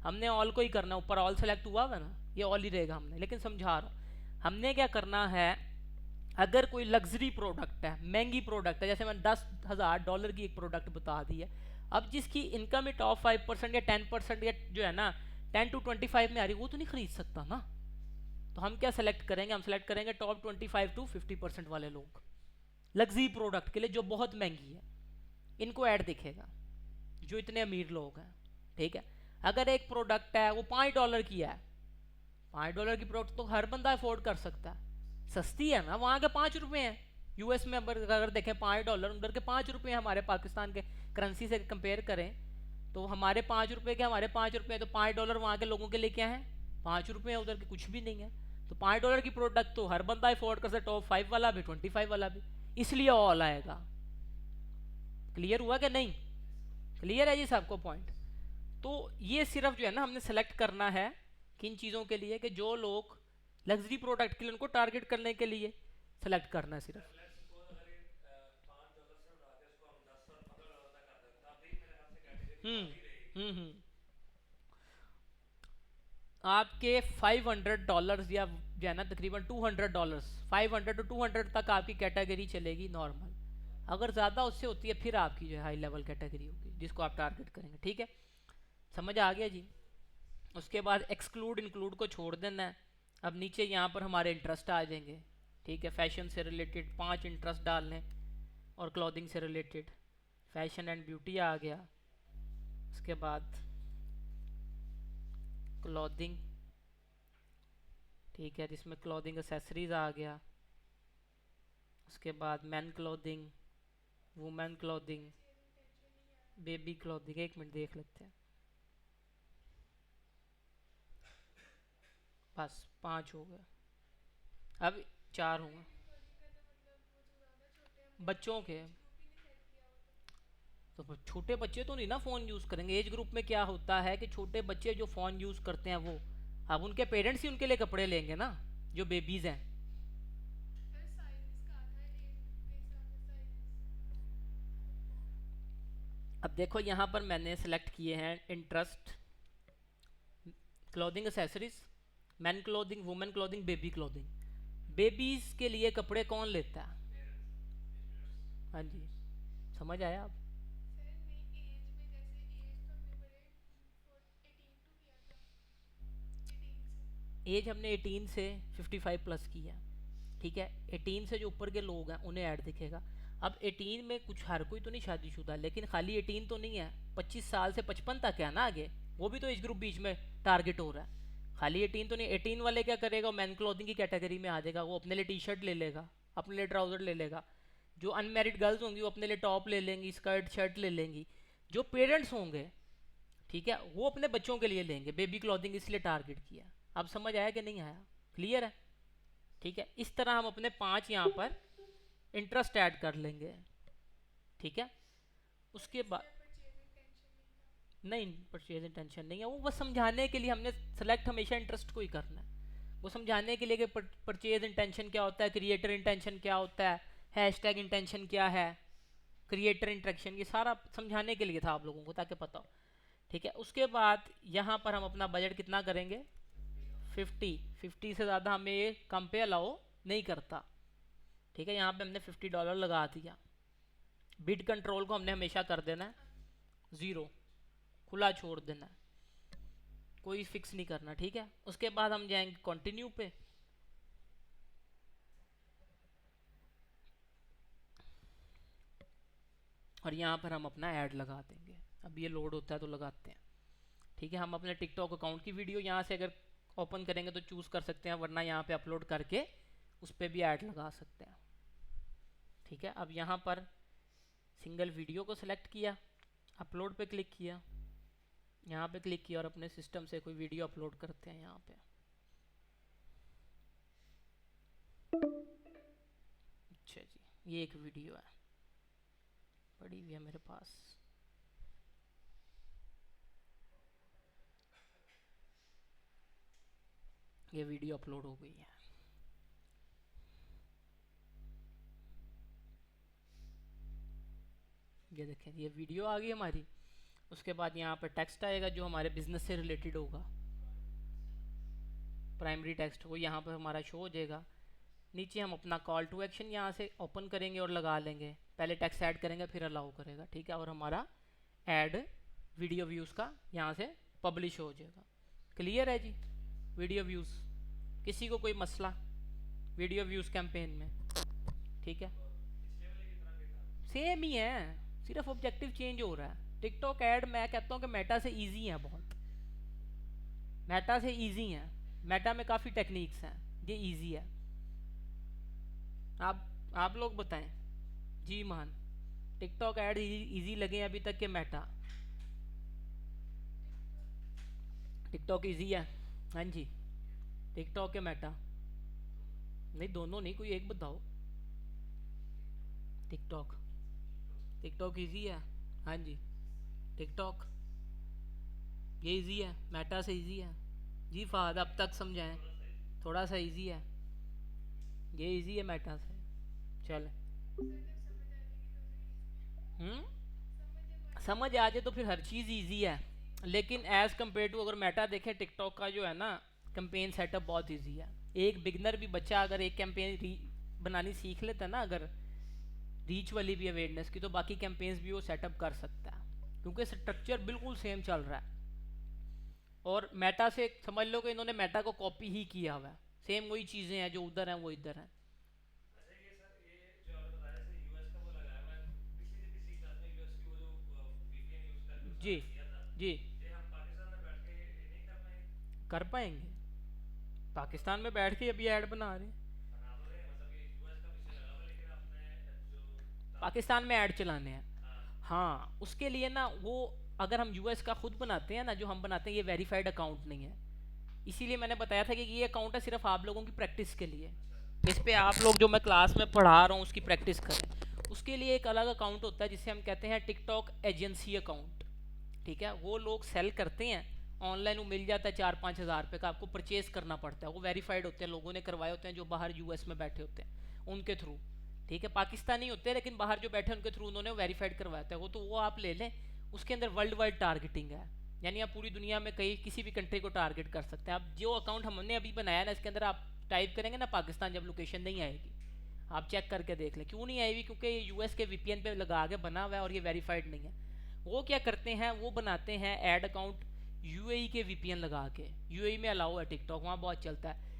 हमने ऑल को ही करना, ऊपर ऑल सेलेक्ट हुआ है ना, ये ऑल ही रहेगा हमने, लेकिन समझा रहा हूँ हमने क्या करना है। अगर कोई लग्जरी प्रोडक्ट है, महंगी प्रोडक्ट है, जैसे मैंने $10,000 की एक प्रोडक्ट बता दी है, अब जिसकी इनकम ही टॉप 5% या 10% या जो है ना 10 to 25 में आ रही, वो तो नहीं खरीद सकता ना। तो हम क्या सेलेक्ट करेंगे, हम सेलेक्ट करेंगे टॉप 25 to 50% वाले लोग, लग्जरी प्रोडक्ट के लिए जो बहुत महंगी है, इनको ऐड दिखेगा, जो इतने अमीर लोग हैं, ठीक है। अगर एक प्रोडक्ट है वो $5 की है, $5 की प्रोडक्ट तो हर बंदा अफोर्ड कर सकता है, सस्ती है ना, वहाँ के ₹5 हैं। यूएस में अगर देखें $5, उधर के ₹5 हमारे पाकिस्तान के करेंसी से कंपेयर करें तो हमारे ₹5 के, हमारे ₹5 तो $5 वहाँ के लोगों के लिए क्या है, ₹5 है, उधर के कुछ भी नहीं है। तो $5 की प्रोडक्ट तो हर बंदा अफोर्ड कर सकता, टॉप 5 वाला भी, 25 वाला भी, इसलिए ऑल आएगा। क्लियर हुआ कि नहीं? क्लियर है जी सबको पॉइंट? तो ये सिर्फ जो है ना हमने सेलेक्ट करना है किन चीज़ों के लिए, कि जो लोग लग्जरी प्रोडक्ट के लिए उनको टारगेट करने के लिए सेलेक्ट करना है सिर्फ। हम्म हम्म। आपके $500 या जो है ना तकरीबन $200, 500 to 200 तक आपकी कैटेगरी चलेगी नॉर्मल। अगर ज़्यादा उससे होती है फिर आपकी जो है हाई लेवल कैटेगरी होगी जिसको आप टारगेट करेंगे, ठीक है। समझ आ गया जी? उसके बाद एक्सक्लूड इंक्लूड को छोड़ देना है। अब नीचे यहाँ पर हमारे इंटरेस्ट आ जाएंगे, ठीक है। फैशन से रिलेटेड 5 इंटरेस्ट डालने, और क्लॉथिंग से रिलेटेड फैशन एंड ब्यूटी आ गया। उसके बाद क्लॉथिंग, ठीक है, जिसमें क्लॉथिंग एसेसरीज आ गया। उसके बाद man clothing, women clothing, baby clothing. एक मिनट देख लेते हैं, बस 5 हो गए, अब 4 होंगे बच्चों के। तो छोटे बच्चे तो नहीं ना फ़ोन यूज़ करेंगे, एज ग्रुप में क्या होता है कि छोटे बच्चे जो फ़ोन यूज़ करते हैं वो, अब उनके पेरेंट्स ही उनके लिए कपड़े लेंगे ना, जो बेबीज़ हैं। अब देखो यहाँ पर मैंने सेलेक्ट किए हैं interest, clothing accessories, man clothing, women clothing, baby clothing. Babies के लिए कपड़े कौन लेता है? हाँ जी, समझ आया आप? एज हमने 18 से 55 प्लस की है, ठीक है। 18 से जो ऊपर के लोग हैं उन्हें ऐड दिखेगा। अब 18 में कुछ हर कोई तो नहीं शादीशुदा, लेकिन खाली 18 तो नहीं है, 25 साल से 55 तक है ना आगे, वो भी तो एज ग्रुप बीच में टारगेट हो रहा है। खाली 18 तो नहीं, 18 वाले क्या करेगा, मैन क्लॉथिंग की कैटेगरी में आ जाएगा, वो अपने लिए टी शर्ट ले लेगा, अपने लिए ट्राउज़र ले लेगा। जो अनमेरिड गर्ल्स होंगी वो अपने लिए टॉप ले लेंगी, स्कर्ट शर्ट ले लेंगी। जो पेरेंट्स होंगे, ठीक है, वो अपने बच्चों के लिए लेंगे, बेबी क्लॉथिंग इसलिए टारगेट किया। अब समझ आया कि नहीं आया? क्लियर है? ठीक है, इस तरह हम अपने 5 यहाँ पर इंटरेस्ट ऐड कर लेंगे, ठीक है। उसके बाद नहीं, परचेज टेंशन नहीं है, वो बस समझाने के लिए हमने सेलेक्ट हमेशा इंटरेस्ट को ही करना है, वो समझाने के लिए कि परचेज इंटेंशन क्या होता है, क्रिएटर इंटेंशन क्या होता है, हैशटैग इंटेंशन क्या है, क्रिएटर इंटरेक्शन, ये सारा समझाने के लिए था आप लोगों को, ताकि पता हो, ठीक है। उसके बाद यहाँ पर हम अपना बजट कितना करेंगे, 50 से ज़्यादा हमें ये कम पे अलाउ नहीं करता, ठीक है। यहाँ पे हमने $50 लगा दिया। बिड कंट्रोल को हमने हमेशा कर देना है 0, खुला छोड़ देना है, कोई फिक्स नहीं करना, ठीक है। उसके बाद हम जाएंगे कंटिन्यू पे, और यहाँ पर हम अपना ऐड लगा देंगे। अब ये लोड होता है तो लगाते हैं, ठीक है। हम अपने टिकटॉक अकाउंट की वीडियो यहाँ से अगर ओपन करेंगे तो चूज़ कर सकते हैं, वरना यहाँ पे अपलोड करके उस पर भी ऐड लगा सकते हैं, ठीक है। अब यहाँ पर सिंगल वीडियो को सिलेक्ट किया, अपलोड पे क्लिक किया, यहाँ पे क्लिक किया, और अपने सिस्टम से कोई वीडियो अपलोड करते हैं यहाँ पे। अच्छा जी, ये एक वीडियो है, पड़ी हुई है मेरे पास। ये वीडियो अपलोड हो गई है। ये देखें, ये वीडियो आ गई हमारी। उसके बाद यहाँ पर टेक्स्ट आएगा जो हमारे बिजनेस से रिलेटेड होगा, प्राइमरी टेक्स्ट, वो यहाँ पर हमारा शो हो जाएगा। नीचे हम अपना कॉल टू एक्शन यहाँ से ओपन करेंगे और लगा लेंगे। पहले टेक्स्ट ऐड करेंगे फिर अलाउ करेगा, ठीक है। और हमारा ऐड वीडियो व्यूज़ का यहाँ से पब्लिश हो जाएगा। क्लियर है जी? वीडियो व्यूज़, किसी को कोई मसला वीडियो व्यूज़ कैंपेन में? ठीक है, सेम ही है, सिर्फ ऑब्जेक्टिव चेंज हो रहा है। टिकटॉक ऐड मैं कहता हूँ कि मेटा से इजी है, बहुत मेटा से इजी है। मेटा में काफ़ी टेक्निक्स हैं, ये इजी है। आप लोग बताएं जी मान, टिकटॉक ऐड इजी लगे अभी तक के मेटा? टिकटॉक इजी है, हाँ जी। टिकटॉक के मेटा नहीं, दोनों नहीं, कोई एक बताओ। टिकटॉक, टिकटॉक इजी है, हाँ जी। टिकटॉक ये इजी है, मेटा से इजी है जी। फाद अब तक समझाएं, थोड़ा सा इजी है, ये इजी है मेटा से। चल समझ आ जाए तो फिर हर चीज़ इजी है। लेकिन एज़ कम्पेयर टू अगर मेटा देखें, टिकटॉक का जो है ना कैंपेन सेटअप बहुत इजी है। एक बिगनर भी बच्चा अगर एक कैंपेन बनानी सीख लेता है ना, अगर रीच वाली भी अवेयरनेस की, तो बाकी कैंपेन्स भी वो सेटअप कर सकता है, क्योंकि स्ट्रक्चर बिल्कुल सेम चल रहा है। और मेटा से समझ लो कि इन्होंने मेटा को कॉपी ही किया हुआ है, सेम वही चीज़ें हैं जो उधर हैं वो इधर हैं। जी जी, कर पाएंगे। पाकिस्तान में बैठ के अभी ऐड बना रहे हैं, पाकिस्तान में ऐड चलाने हैं। हाँ, उसके लिए ना वो अगर हम यूएस का खुद बनाते हैं ना, जो हम बनाते हैं, ये वेरीफाइड अकाउंट नहीं है। इसीलिए मैंने बताया था कि ये अकाउंट है सिर्फ आप लोगों की प्रैक्टिस के लिए। इस पे आप लोग जो मैं क्लास में पढ़ा रहा हूँ उसकी प्रैक्टिस करें। उसके लिए एक अलग अकाउंट होता है जिसे हम कहते हैं टिकटॉक एजेंसी अकाउंट, ठीक है। वो लोग सेल करते हैं ऑनलाइन, वो मिल जाता है 4-5 हज़ार रुपये का, आपको परचेज़ करना पड़ता है। वो वेरीफाइड होते हैं, लोगों ने करवाए होते हैं जो बाहर यूएस में बैठे होते हैं उनके थ्रू, ठीक है। पाकिस्तानी होते हैं लेकिन बाहर जो बैठे हैं उनके थ्रू उन्होंने वेरीफाइड करवाया था वो, तो वो आप ले लें। उसके अंदर वर्ल्ड वाइड टारगेटिंग है, यानी आप पूरी दुनिया में कहीं किसी भी कंट्री को टारगेट कर सकते हैं। आप जो अकाउंट हमने अभी बनाया ना, इसके अंदर आप टाइप करेंगे ना पाकिस्तान, जब लोकेशन नहीं आएगी आप चेक करके देख लें क्यों नहीं आएगी, क्योंकि ये यूएस के वीपीएन पे लगा के बना हुआ है और ये वेरीफाइड नहीं है। वो क्या करते हैं, वो बनाते हैं ऐड अकाउंट यूएई के वीपीएन लगा के। यूएई में अलाउ है टिकटॉक, वहाँ बहुत चलता है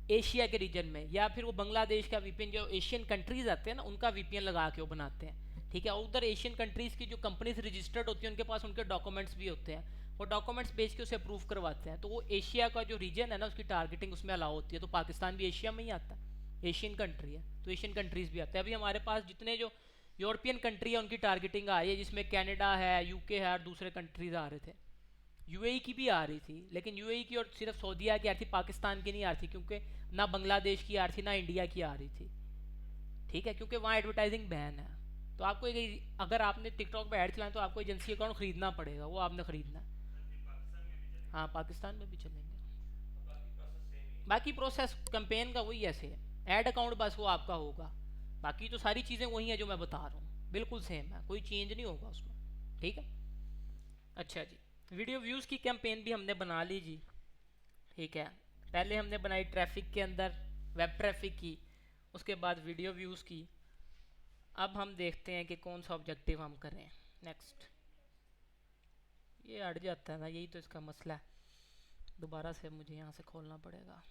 एशिया के रीजन में। या फिर वो बांग्लादेश का वीपीएन, जो एशियन कंट्रीज आते हैं ना उनका वीपीएन लगा के वो बनाते हैं, ठीक है। और उधर एशियन कंट्रीज़ की जो कंपनीज रजिस्टर्ड होती हैं उनके पास उनके डॉक्यूमेंट्स भी होते हैं, वो डॉक्यूमेंट्स बेच के उसे अप्रूव करवाते हैं। तो वो एशिया का जो रीजन है ना उसकी टारगेटिंग उसमें अलाउ होती है। तो पाकिस्तान भी एशिया में ही आता है, एशियन कंट्री है, तो एशियन कंट्रीज़ भी आते हैं। अभी हमारे पास जितने जो यूरोपियन कंट्री है उनकी टारगेटिंग आ रही है, जिसमें कनाडा है, यूके है और दूसरे कंट्रीज आ रहे थे। यूएई की भी आ रही थी, लेकिन यूएई की और सिर्फ सऊदीया की आ रही थी, पाकिस्तान की नहीं आ रही थी, क्योंकि ना बांग्लादेश की आ रही थी ना इंडिया की आ रही थी, ठीक है, क्योंकि वहाँ एडवर्टाइजिंग बैन है। तो आपको अगर आपने टिकटॉक पे ऐड चलाना तो आपको एजेंसी अकाउंट खरीदना पड़ेगा, वो आपने खरीदना है। हाँ, पाकिस्तान में भी चलेंगे, बाकी प्रोसेस कैंपेन का वही ऐसे है। ऐड अकाउंट बस वो आपका होगा, बाकी तो सारी चीज़ें वही हैं जो मैं बता रहा हूँ, बिल्कुल सेम है, कोई चेंज नहीं होगा उसमें, ठीक है। अच्छा जी, वीडियो व्यूज़ की कैंपेन भी हमने बना ली जी, ठीक है। पहले हमने बनाई ट्रैफिक के अंदर वेब ट्रैफिक की, उसके बाद वीडियो व्यूज़ की। अब हम देखते हैं कि कौन सा ऑब्जेक्टिव हम करें नेक्स्ट। ये अट जाता है ना, यही तो इसका मसला है। दोबारा से मुझे यहाँ से खोलना पड़ेगा।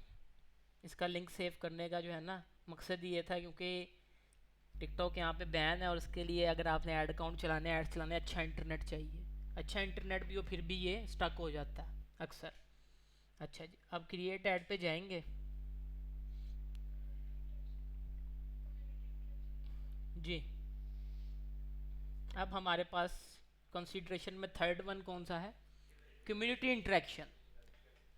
इसका लिंक सेव करने का जो है ना मकसद ये था, क्योंकि टिकटॉक यहाँ पे बैन है और उसके लिए अगर आपने ऐड अकाउंट चलाने, ऐड चलाने, अच्छा इंटरनेट चाहिए। अच्छा इंटरनेट भी हो फिर भी ये स्टक हो जाता है अक्सर। अच्छा जी, अब क्रिएट ऐड पे जाएंगे जी। अब हमारे पास कंसीडरेशन में थर्ड वन कौन सा है, कम्युनिटी इंटरेक्शन।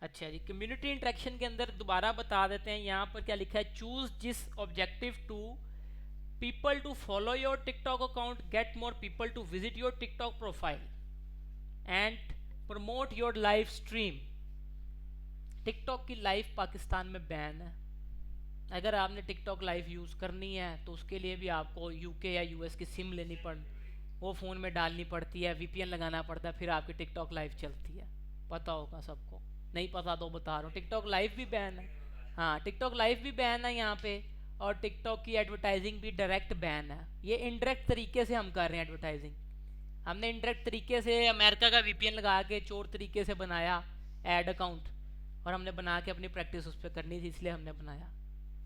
अच्छा जी, कम्युनिटी इंटरेक्शन के अंदर दोबारा बता देते हैं, यहाँ पर क्या लिखा है, choose this objective to people to follow your TikTok account, get more people to visit your TikTok profile and promote your live stream. TikTok की लाइव पाकिस्तान में बैन है। अगर आपने टिकटॉक लाइव यूज़ करनी है तो उसके लिए भी आपको यूके या यूएस की सिम लेनी वो फ़ोन में डालनी पड़ती है, वीपीएन लगाना पड़ता है, फिर आपकी टिकटॉक लाइव चलती है। पता होगा सबको, नहीं पता तो बता रहा हूँ, टिकटॉक लाइव भी बैन है। हाँ, टिकटॉक लाइव भी बैन है यहाँ पे, और टिकटॉक की एडवर्टाइजिंग भी डायरेक्ट बैन है। ये इनडायरेक्ट तरीके से हम कर रहे हैं एडवर्टाइजिंग। हमने इनडायरेक्ट तरीके से अमेरिका का वीपीएन लगा के चोर तरीके से बनाया ऐड अकाउंट, और हमने बना के अपनी प्रैक्टिस उस पर करनी थी, इसलिए हमने बनाया।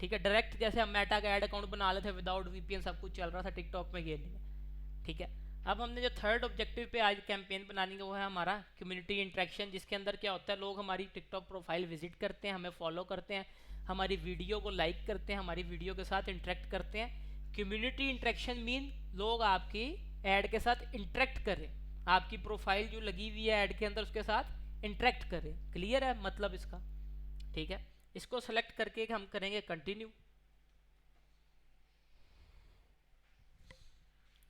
ठीक है, डायरेक्ट जैसे हम मेटा का ऐड अकाउंट बना लेते विदाउट वीपीएन, सब कुछ चल रहा था, टिकटॉक में ये नहीं है। ठीक है, अब हमने जो थर्ड ऑब्जेक्टिव पे आज कैंपेन बनानी है वो है हमारा कम्युनिटी इंटरेक्शन, जिसके अंदर क्या होता है, लोग हमारी टिकटॉक प्रोफाइल विजिट करते हैं, हमें फॉलो करते हैं, हमारी वीडियो को लाइक करते हैं, हमारी वीडियो के साथ इंटरेक्ट करते हैं। कम्युनिटी इंटरेक्शन मीन लोग आपकी ऐड के साथ इंटरेक्ट करें, आपकी प्रोफाइल जो लगी हुई है ऐड के अंदर उसके साथ इंटरेक्ट करें। क्लियर है मतलब इसका? ठीक है, इसको सेलेक्ट करके हम करेंगे कंटिन्यू।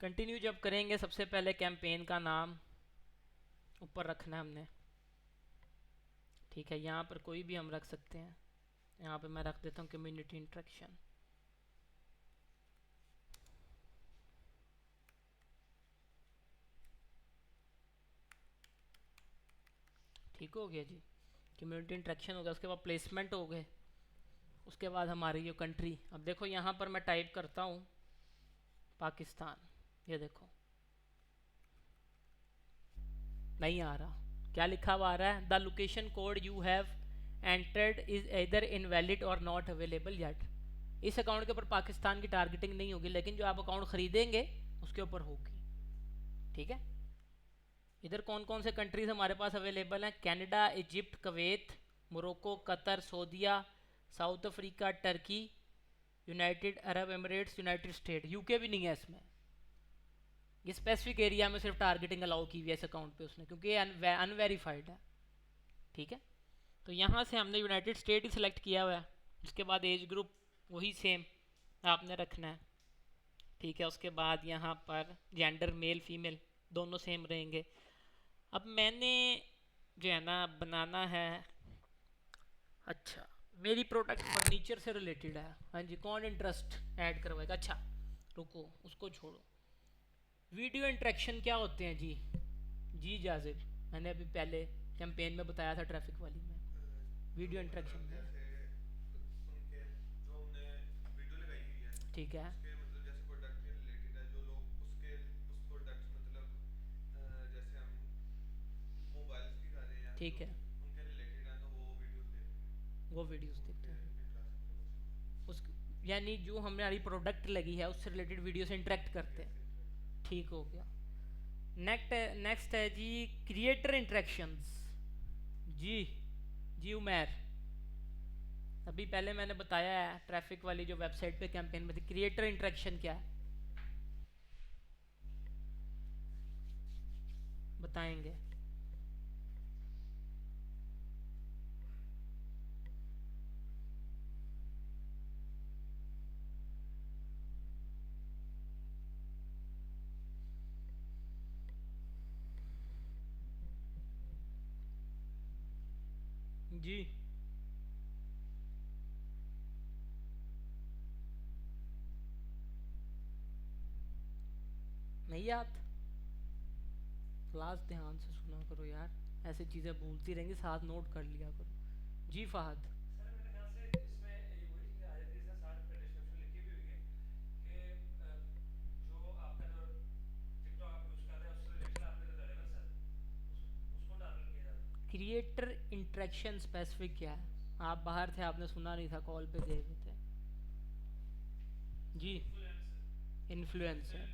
कंटिन्यू जब करेंगे, सबसे पहले कैंपेन का नाम ऊपर रखना है हमने। ठीक है, यहाँ पर कोई भी हम रख सकते हैं, यहाँ पे मैं रख देता हूँ कम्युनिटी इंटरेक्शन। ठीक हो गया जी, कम्युनिटी इंटरेक्शन हो गया। उसके बाद प्लेसमेंट हो गए, उसके बाद हमारी जो कंट्री, अब देखो यहाँ पर मैं टाइप करता हूँ पाकिस्तान, ये देखो नहीं आ रहा, क्या लिखा हुआ आ रहा है, the location code you have entered is इधर इनवैलिड और नॉट अवेलेबल येट। इस अकाउंट के ऊपर पाकिस्तान की टारगेटिंग नहीं होगी, लेकिन जो आप अकाउंट खरीदेंगे उसके ऊपर होगी। ठीक है, इधर कौन कौन से कंट्रीज हमारे पास अवेलेबल हैं, Canada, Egypt, Kuwait, Morocco, Qatar, सऊदीया, South Africa, Turkey, United Arab Emirates, United State. UK भी नहीं है इसमें, ये स्पेसिफिक एरिया में सिर्फ टारगेटिंग अलाउ की हुई है इस अकाउंट पे उसने, क्योंकि ये अनवेरीफाइड है। ठीक है, तो यहाँ से हमने यूनाइटेड स्टेट ही सिलेक्ट किया हुआ है। उसके बाद एज ग्रुप वही सेम आपने रखना है। ठीक है, उसके बाद यहाँ पर जेंडर मेल फीमेल दोनों सेम रहेंगे। अब मैंने जो है ना बनाना है, अच्छा मेरी प्रोडक्ट फर्नीचर से रिलेटेड है। हाँ जी, कौन इंटरेस्ट ऐड करवाएगा? अच्छा रुको, उसको छोड़ो। वीडियो इंटरेक्शन क्या होते हैं जी? जी जाजिर, मैंने अभी पहले कैंपेन में बताया था ट्रैफिक वाली में, वीडियो इंटरेक्शन में। उनके जो हमने वीडियो लगाई हुई है, ठीक है, उसके मतलब जैसे प्रोडक्ट के रिलेटेड है, जो लोग उसके उस प्रोडक्ट मतलब जैसे हम मोबाइल्स की कर रहे हैं, ठीक है, उनके रिलेटेड है, तो वो वीडियोस देखते वो वीडियोस देखते हैं हैं। उस, यानी जो हमारी प्रोडक्ट लगी है उससे रिलेटेड वीडियो से इंटरेक्ट करते हैं। ठीक हो गया। नेक्स्ट है जी क्रिएटर इंटरेक्शंस। जी उमैर, अभी पहले मैंने बताया है ट्रैफिक वाली जो वेबसाइट पे कैंपेन में थी, क्रिएटर इंटरेक्शन क्या है बताएंगे? जी नहीं याद? क्लास ध्यान से सुना करो यार, ऐसी चीज़ें भूलती रहेंगी, साथ नोट कर लिया करो। जी फहद, सर मेरे ख्याल से इसमें ये वही चीज़ आ जाती है, इसमें साथ में डिस्क्रिप्शन लिखी भी हुई है कि जो आपका जो टिकटॉक आप यूज़ कर रहे हैं उससे रिलेटेड आपके जो रेलेवेंस है उसको टारगेट किया जाता है। क्रिएटर इंटरेक्शन स्पेसिफिक क्या है? आप बाहर थे, आपने सुना नहीं था, कॉल पे गए हुए थे। जी इन्फ्लुएंसर,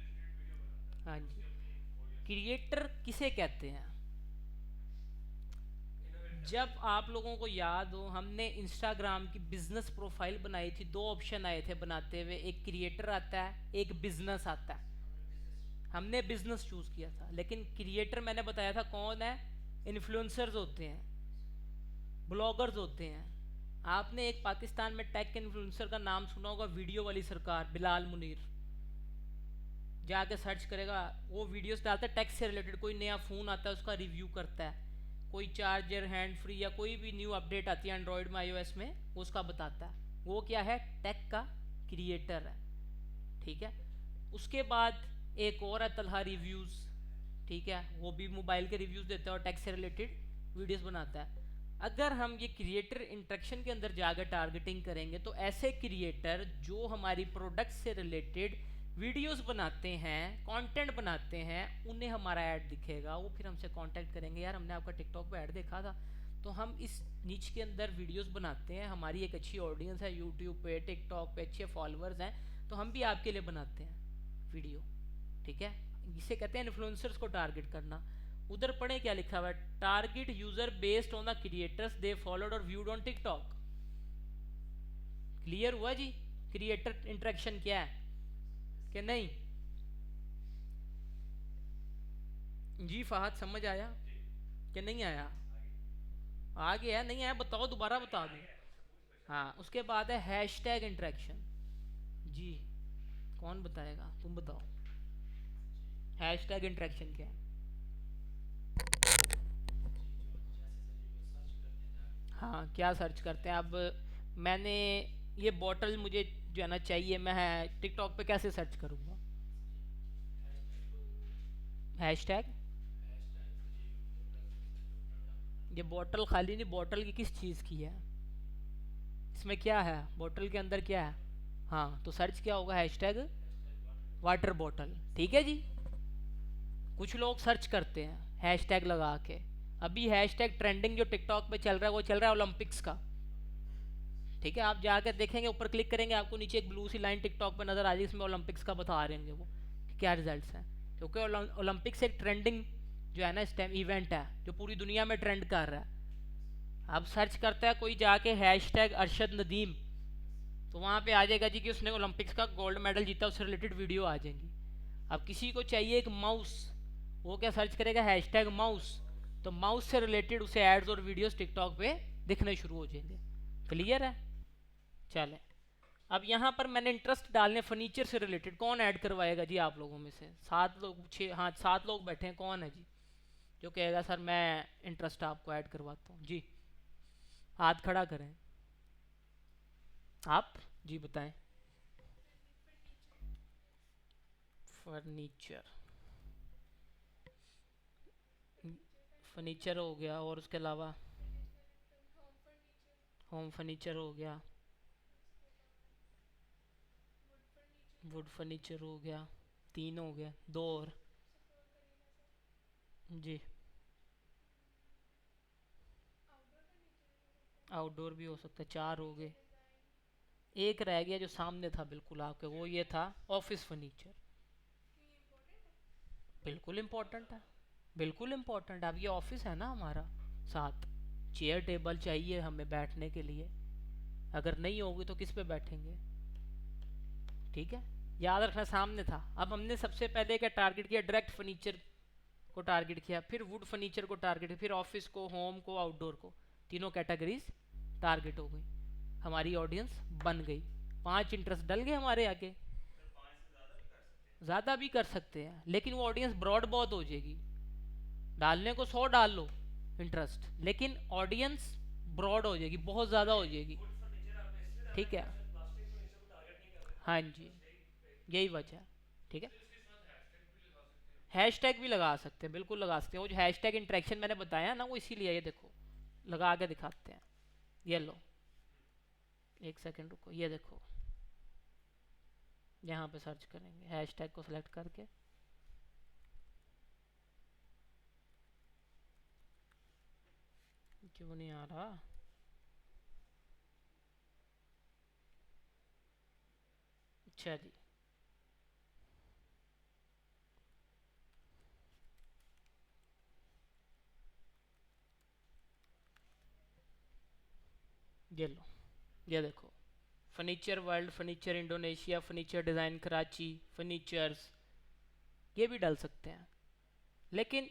हाँ जी। क्रिएटर किसे कहते हैं? जब आप लोगों को याद हो, हमने इंस्टाग्राम की बिजनेस प्रोफाइल बनाई थी, दो ऑप्शन आए थे बनाते हुए, एक क्रिएटर आता है, एक बिजनेस आता है। हमने बिजनेस चूज किया था, लेकिन क्रिएटर मैंने बताया था कौन है, इन्फ्लुएंसर्स होते हैं, ब्लॉगर्स होते हैं। आपने एक पाकिस्तान में टेक इन्फ्लुएंसर का नाम सुना होगा, वीडियो वाली सरकार, बिलाल मुनीर, जाके सर्च करेगा, वो वीडियोस डालता है टेक से रिलेटेड, कोई नया फ़ोन आता है उसका रिव्यू करता है, कोई चार्जर हैंड फ्री या कोई भी न्यू अपडेट आती है एंड्रॉयड में, iOS में, वो उसका बताता है। वो क्या है? टेक का क्रिएटर है। ठीक है, उसके बाद एक और है तलहा रिव्यूज़, ठीक है, वो भी मोबाइल के रिव्यूज़ देता है और टेक से रिलेटेड वीडियोस बनाता है। अगर हम ये क्रिएटर इंटरेक्शन के अंदर जाकर टारगेटिंग करेंगे तो ऐसे क्रिएटर जो हमारी प्रोडक्ट से रिलेटेड वीडियोस बनाते हैं, कंटेंट बनाते हैं, उन्हें हमारा ऐड दिखेगा, वो फिर हमसे कांटेक्ट करेंगे, यार हमने आपका टिकटॉक पे ऐड देखा था, तो हम इस नीच के अंदर वीडियोस बनाते हैं, हमारी एक अच्छी ऑडियंस है यूट्यूब पे, टिकटॉक पे अच्छे फॉलोअर्स हैं, तो हम भी आपके लिए बनाते हैं वीडियो, ठीक है। इसे कहते हैं इन्फ्लुएंसर्स को टारगेट करना। उधर पढ़े क्या लिखा हुआ है, target user based on the creators they followed और व्यूड ऑन टिकटॉक। क्लियर हुआ जी क्रिएटर इंटरेक्शन क्या है कि नहीं? जी फहद समझ आया कि नहीं आया? आ गया? नहीं आया बताओ, दोबारा बता दो। हाँ, उसके बाद है हैशटैग इंटरेक्शन। जी कौन बताएगा? तुम बताओ हैशटैग इंटरेक्शन क्या है। हाँ, क्या सर्च करते हैं? अब मैंने ये बॉटल मुझे जो है ना चाहिए, मैं टिकटॉक पे कैसे सर्च करूँगा? हैशटैग, ये बॉटल खाली नहीं, बॉटल की किस चीज़ की है, इसमें क्या है, बॉटल के अंदर क्या है? हाँ, तो सर्च क्या होगा? हैशटैग वाटर बॉटल, ठीक है जी। कुछ लोग सर्च करते हैं हैशटैग लगा के। अभी हैशटैग ट्रेंडिंग जो टिकटॉक पे चल रहा है वो चल रहा है ओलंपिक्स का, ठीक है। आप जाकर देखेंगे, ऊपर क्लिक करेंगे, आपको नीचे एक ब्लू सी लाइन टिकटॉक पे नजर आ जाएगी, इसमें ओलंपिक्स का बता रहे होंगे वो कि क्या रिजल्ट्स हैं, क्योंकि ओलंपिक्स एक ट्रेंडिंग जो है ना इस टाइम इवेंट है जो पूरी दुनिया में ट्रेंड कर रहा है। अब सर्च करता है कोई जाके हैशटैग अरशद नदीम, तो वहाँ पे आ जाएगा जी कि उसने ओलंपिक्स का गोल्ड मेडल जीता, उससे रिलेटेड वीडियो आ जाएंगी। अब किसी को चाहिए एक माउस, वो क्या सर्च करेगा? हैशटैग माउस, तो माउस से रिलेटेड उसे एड्स और वीडियोस टिकटॉक पे दिखने शुरू हो जाएंगे। क्लियर है? चले, अब यहाँ पर मैंने इंटरेस्ट डालने फर्नीचर से रिलेटेड, कौन ऐड करवाएगा जी आप लोगों में से? 7 लोग, 6, हाँ 7 लोग बैठे हैं, कौन है जी जो कहेगा सर मैं इंटरेस्ट आपको ऐड करवाता हूँ? जी हाथ खड़ा करें आप, जी बताएं। फर्नीचर, फर्नीचर हो गया, और उसके अलावा होम फर्नीचर हो गया, वुड फर्नीचर हो गया, 3 हो गया, 2 और जी, आउटडोर भी हो सकता है, 4 हो गए। एक रह गया जो सामने था बिल्कुल आपके, वो ये था ऑफिस फर्नीचर। बिल्कुल इम्पोर्टेंट है, बिल्कुल इम्पोर्टेंट है। अब ये ऑफिस है ना हमारा, साथ चेयर टेबल चाहिए हमें बैठने के लिए, अगर नहीं होगी तो किस पे बैठेंगे? ठीक है, याद रखना सामने था। अब हमने सबसे पहले क्या टारगेट किया? डायरेक्ट फर्नीचर को टारगेट किया, फिर वुड फर्नीचर को टारगेट किया, फिर ऑफिस को, होम को, आउटडोर को, तीनों कैटेगरीज टारगेट हो गई, हमारी ऑडियंस बन गई। 5 इंटरेस्ट डल गए हमारे आगे। ज़्यादा भी कर सकते हैं, लेकिन वो ऑडियंस ब्रॉड बहुत हो जाएगी। डालने को 100 डाल लो इंटरेस्ट, लेकिन ऑडियंस ब्रॉड हो जाएगी, बहुत ज़्यादा हो जाएगी, ठीक है। हाँ जी, यही वजह है, ठीक है। हैशटैग भी लगा सकते हैं, बिल्कुल लगा सकते हैं। वो जो हैशटैग इंटरेक्शन मैंने बताया ना, वो इसीलिए, ये देखो लगा के दिखाते हैं। ये लो, एक सेकंड रुको, ये देखो यहाँ पे सर्च करेंगे हैशटैग को सिलेक्ट करके, क्यों नहीं आ रहा? अच्छा जी, ये लो, ये देखो, furniture world, furniture Indonesia, furniture design Karachi, furnitures, ये भी डाल सकते हैं। लेकिन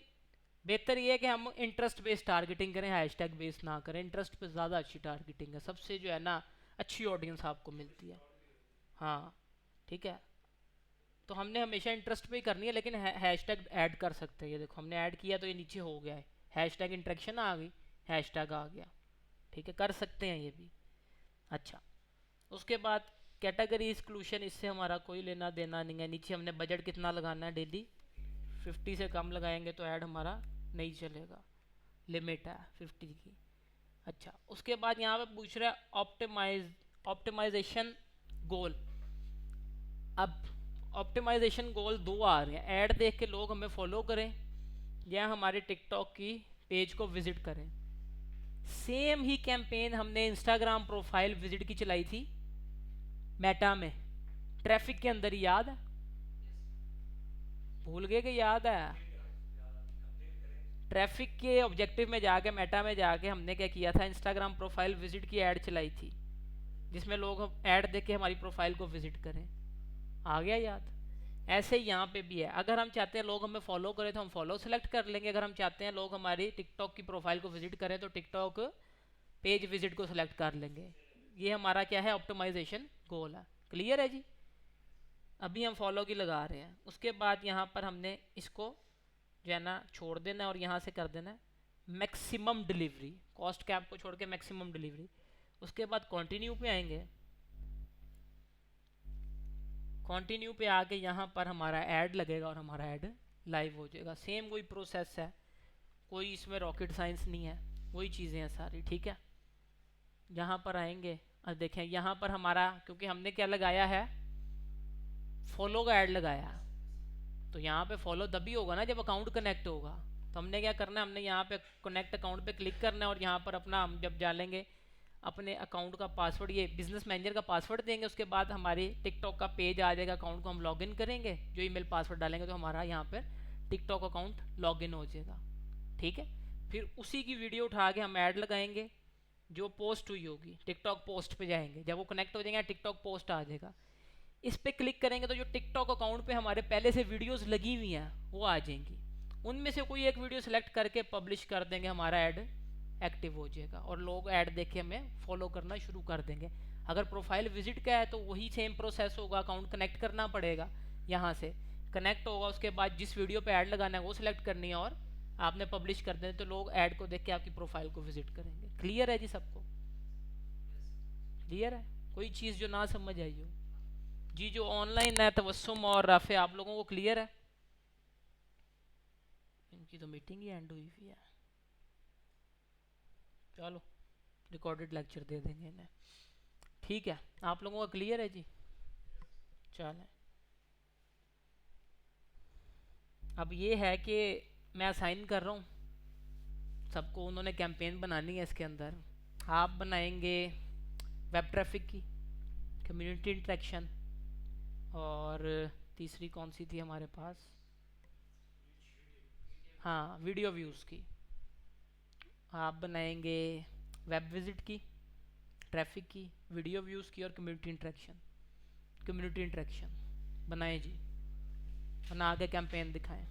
बेहतर ये है कि हम इंटरेस्ट बेस्ड टारगेटिंग करें, हैशटैग बेस्ड ना करें। इंटरेस्ट पे ज़्यादा अच्छी टारगेटिंग है, सबसे जो है ना अच्छी ऑडियंस आपको मिलती है। हाँ ठीक है, तो हमने हमेशा इंटरेस्ट पे ही करनी है, लेकिन हैशटैग ऐड कर सकते हैं। ये देखो हमने ऐड किया तो ये नीचे हो गया है, हैशटैग इंटरेक्शन आ गई, हैशटैग आ गया, ठीक है, कर सकते हैं ये भी। अच्छा, उसके बाद कैटेगरी एक्सक्लूशन, इससे हमारा कोई लेना देना नहीं है। नीचे हमने बजट कितना लगाना है डेली, 50 से कम लगाएंगे तो ऐड हमारा नहीं चलेगा, लिमिट है 50 की। अच्छा, उसके बाद यहाँ पे पूछ रहा है ऑप्टिमाइजेशन गोल। अब ऑप्टिमाइजेशन गोल दो आ रहे हैं, ऐड देख के लोग हमें फॉलो करें या हमारे टिकटॉक की पेज को विजिट करें। सेम ही कैंपेन हमने इंस्टाग्राम प्रोफाइल विजिट की चलाई थी मेटा में, ट्रैफिक के अंदर ही, याद है? भूल गए कि याद है? ट्रैफिक के ऑब्जेक्टिव में जाके मेटा में जाके हमने क्या किया था, इंस्टाग्राम प्रोफाइल विजिट की ऐड चलाई थी, जिसमें लोग ऐड देख के हमारी प्रोफाइल को विजिट करें। आ गया याद? ऐसे ही यहाँ पे भी है, अगर हम चाहते हैं लोग हमें फॉलो करें तो हम फॉलो सेलेक्ट कर लेंगे, अगर हम चाहते हैं लोग हमारी टिकटॉक की प्रोफाइल को विजिट करें तो टिकटॉक पेज विजिट को सिलेक्ट कर लेंगे। ये हमारा क्या है, ऑप्टिमाइजेशन गोल है। क्लियर है जी? अभी हम फॉलो की लगा रहे हैं, उसके बाद यहाँ पर हमने इसको जो है ना छोड़ देना है और यहाँ से कर देना है मैक्सिमम डिलीवरी, कॉस्ट कैप को छोड़ के मैक्सिमम डिलीवरी। उसके बाद कंटिन्यू पे आएंगे, कंटिन्यू पे आके यहाँ पर हमारा ऐड लगेगा और हमारा ऐड लाइव हो जाएगा। सेम वही प्रोसेस है, कोई इसमें रॉकेट साइंस नहीं है, वही चीज़ें हैं सारी, ठीक है। यहाँ पर आएंगे और देखें यहाँ पर हमारा, क्योंकि हमने क्या लगाया है, फॉलो का ऐड लगाया, तो यहाँ पे फॉलो तभी होगा ना जब अकाउंट कनेक्ट होगा। तो हमने क्या करना है, हमने यहाँ पे कनेक्ट अकाउंट पे क्लिक करना है और यहाँ पर अपना हम जब डालेंगे अपने अकाउंट का पासवर्ड, ये बिजनेस मैनेजर का पासवर्ड देंगे, उसके बाद हमारी टिकटॉक का पेज आ जाएगा, अकाउंट को हम लॉगिन करेंगे, जो ईमेल पासवर्ड डालेंगे तो हमारा यहाँ पर टिकटॉक अकाउंट लॉगिन हो जाएगा, ठीक है। फिर उसी की वीडियो उठा के हम ऐड लगाएंगे, जो पोस्ट हुई होगी टिकटॉक पोस्ट पे जाएंगे, जब वो कनेक्ट हो जाएंगे टिकटॉक पोस्ट आ जाएगा, इस पर क्लिक करेंगे तो जो टिकटॉक अकाउंट पे हमारे पहले से वीडियोस लगी हुई हैं वो आ जाएंगी, उनमें से कोई एक वीडियो सेलेक्ट करके पब्लिश कर देंगे, हमारा ऐड एक्टिव हो जाएगा और लोग ऐड देख के हमें फॉलो करना शुरू कर देंगे। अगर प्रोफाइल विजिट का है तो वही सेम प्रोसेस होगा, अकाउंट कनेक्ट करना पड़ेगा, यहाँ से कनेक्ट होगा, उसके बाद जिस वीडियो पे ऐड लगाना है वो सिलेक्ट करनी है और आपने पब्लिश कर देना, तो लोग ऐड को देख के आपकी प्रोफाइल को विजिट करेंगे। क्लियर है जी सबको? क्लियर है? कोई चीज़ जो ना समझ आई हो जी? जो ऑनलाइन है तबस्सुम और राफे, आप लोगों को क्लियर है? इनकी तो मीटिंग ही एंड हुई हुई है, चलो रिकॉर्डेड लेक्चर दे देंगे इन्हें, ठीक है। आप लोगों का क्लियर है जी? चलें, अब ये है कि मैं असाइन कर रहा हूँ सबको, उन्होंने कैंपेन बनानी है, इसके अंदर आप बनाएंगे वेब ट्रैफिक की, कम्युनिटी इंटरेक्शन, और तीसरी कौन सी थी हमारे पास, हाँ वीडियो व्यूज़ की। आप बनाएंगे वेब विजिट की, ट्रैफिक की, वीडियो व्यूज़ की और कम्युनिटी इंटरेक्शन। कम्युनिटी इंटरेक्शन बनाएं जी, बना के कैंपेन दिखाएं।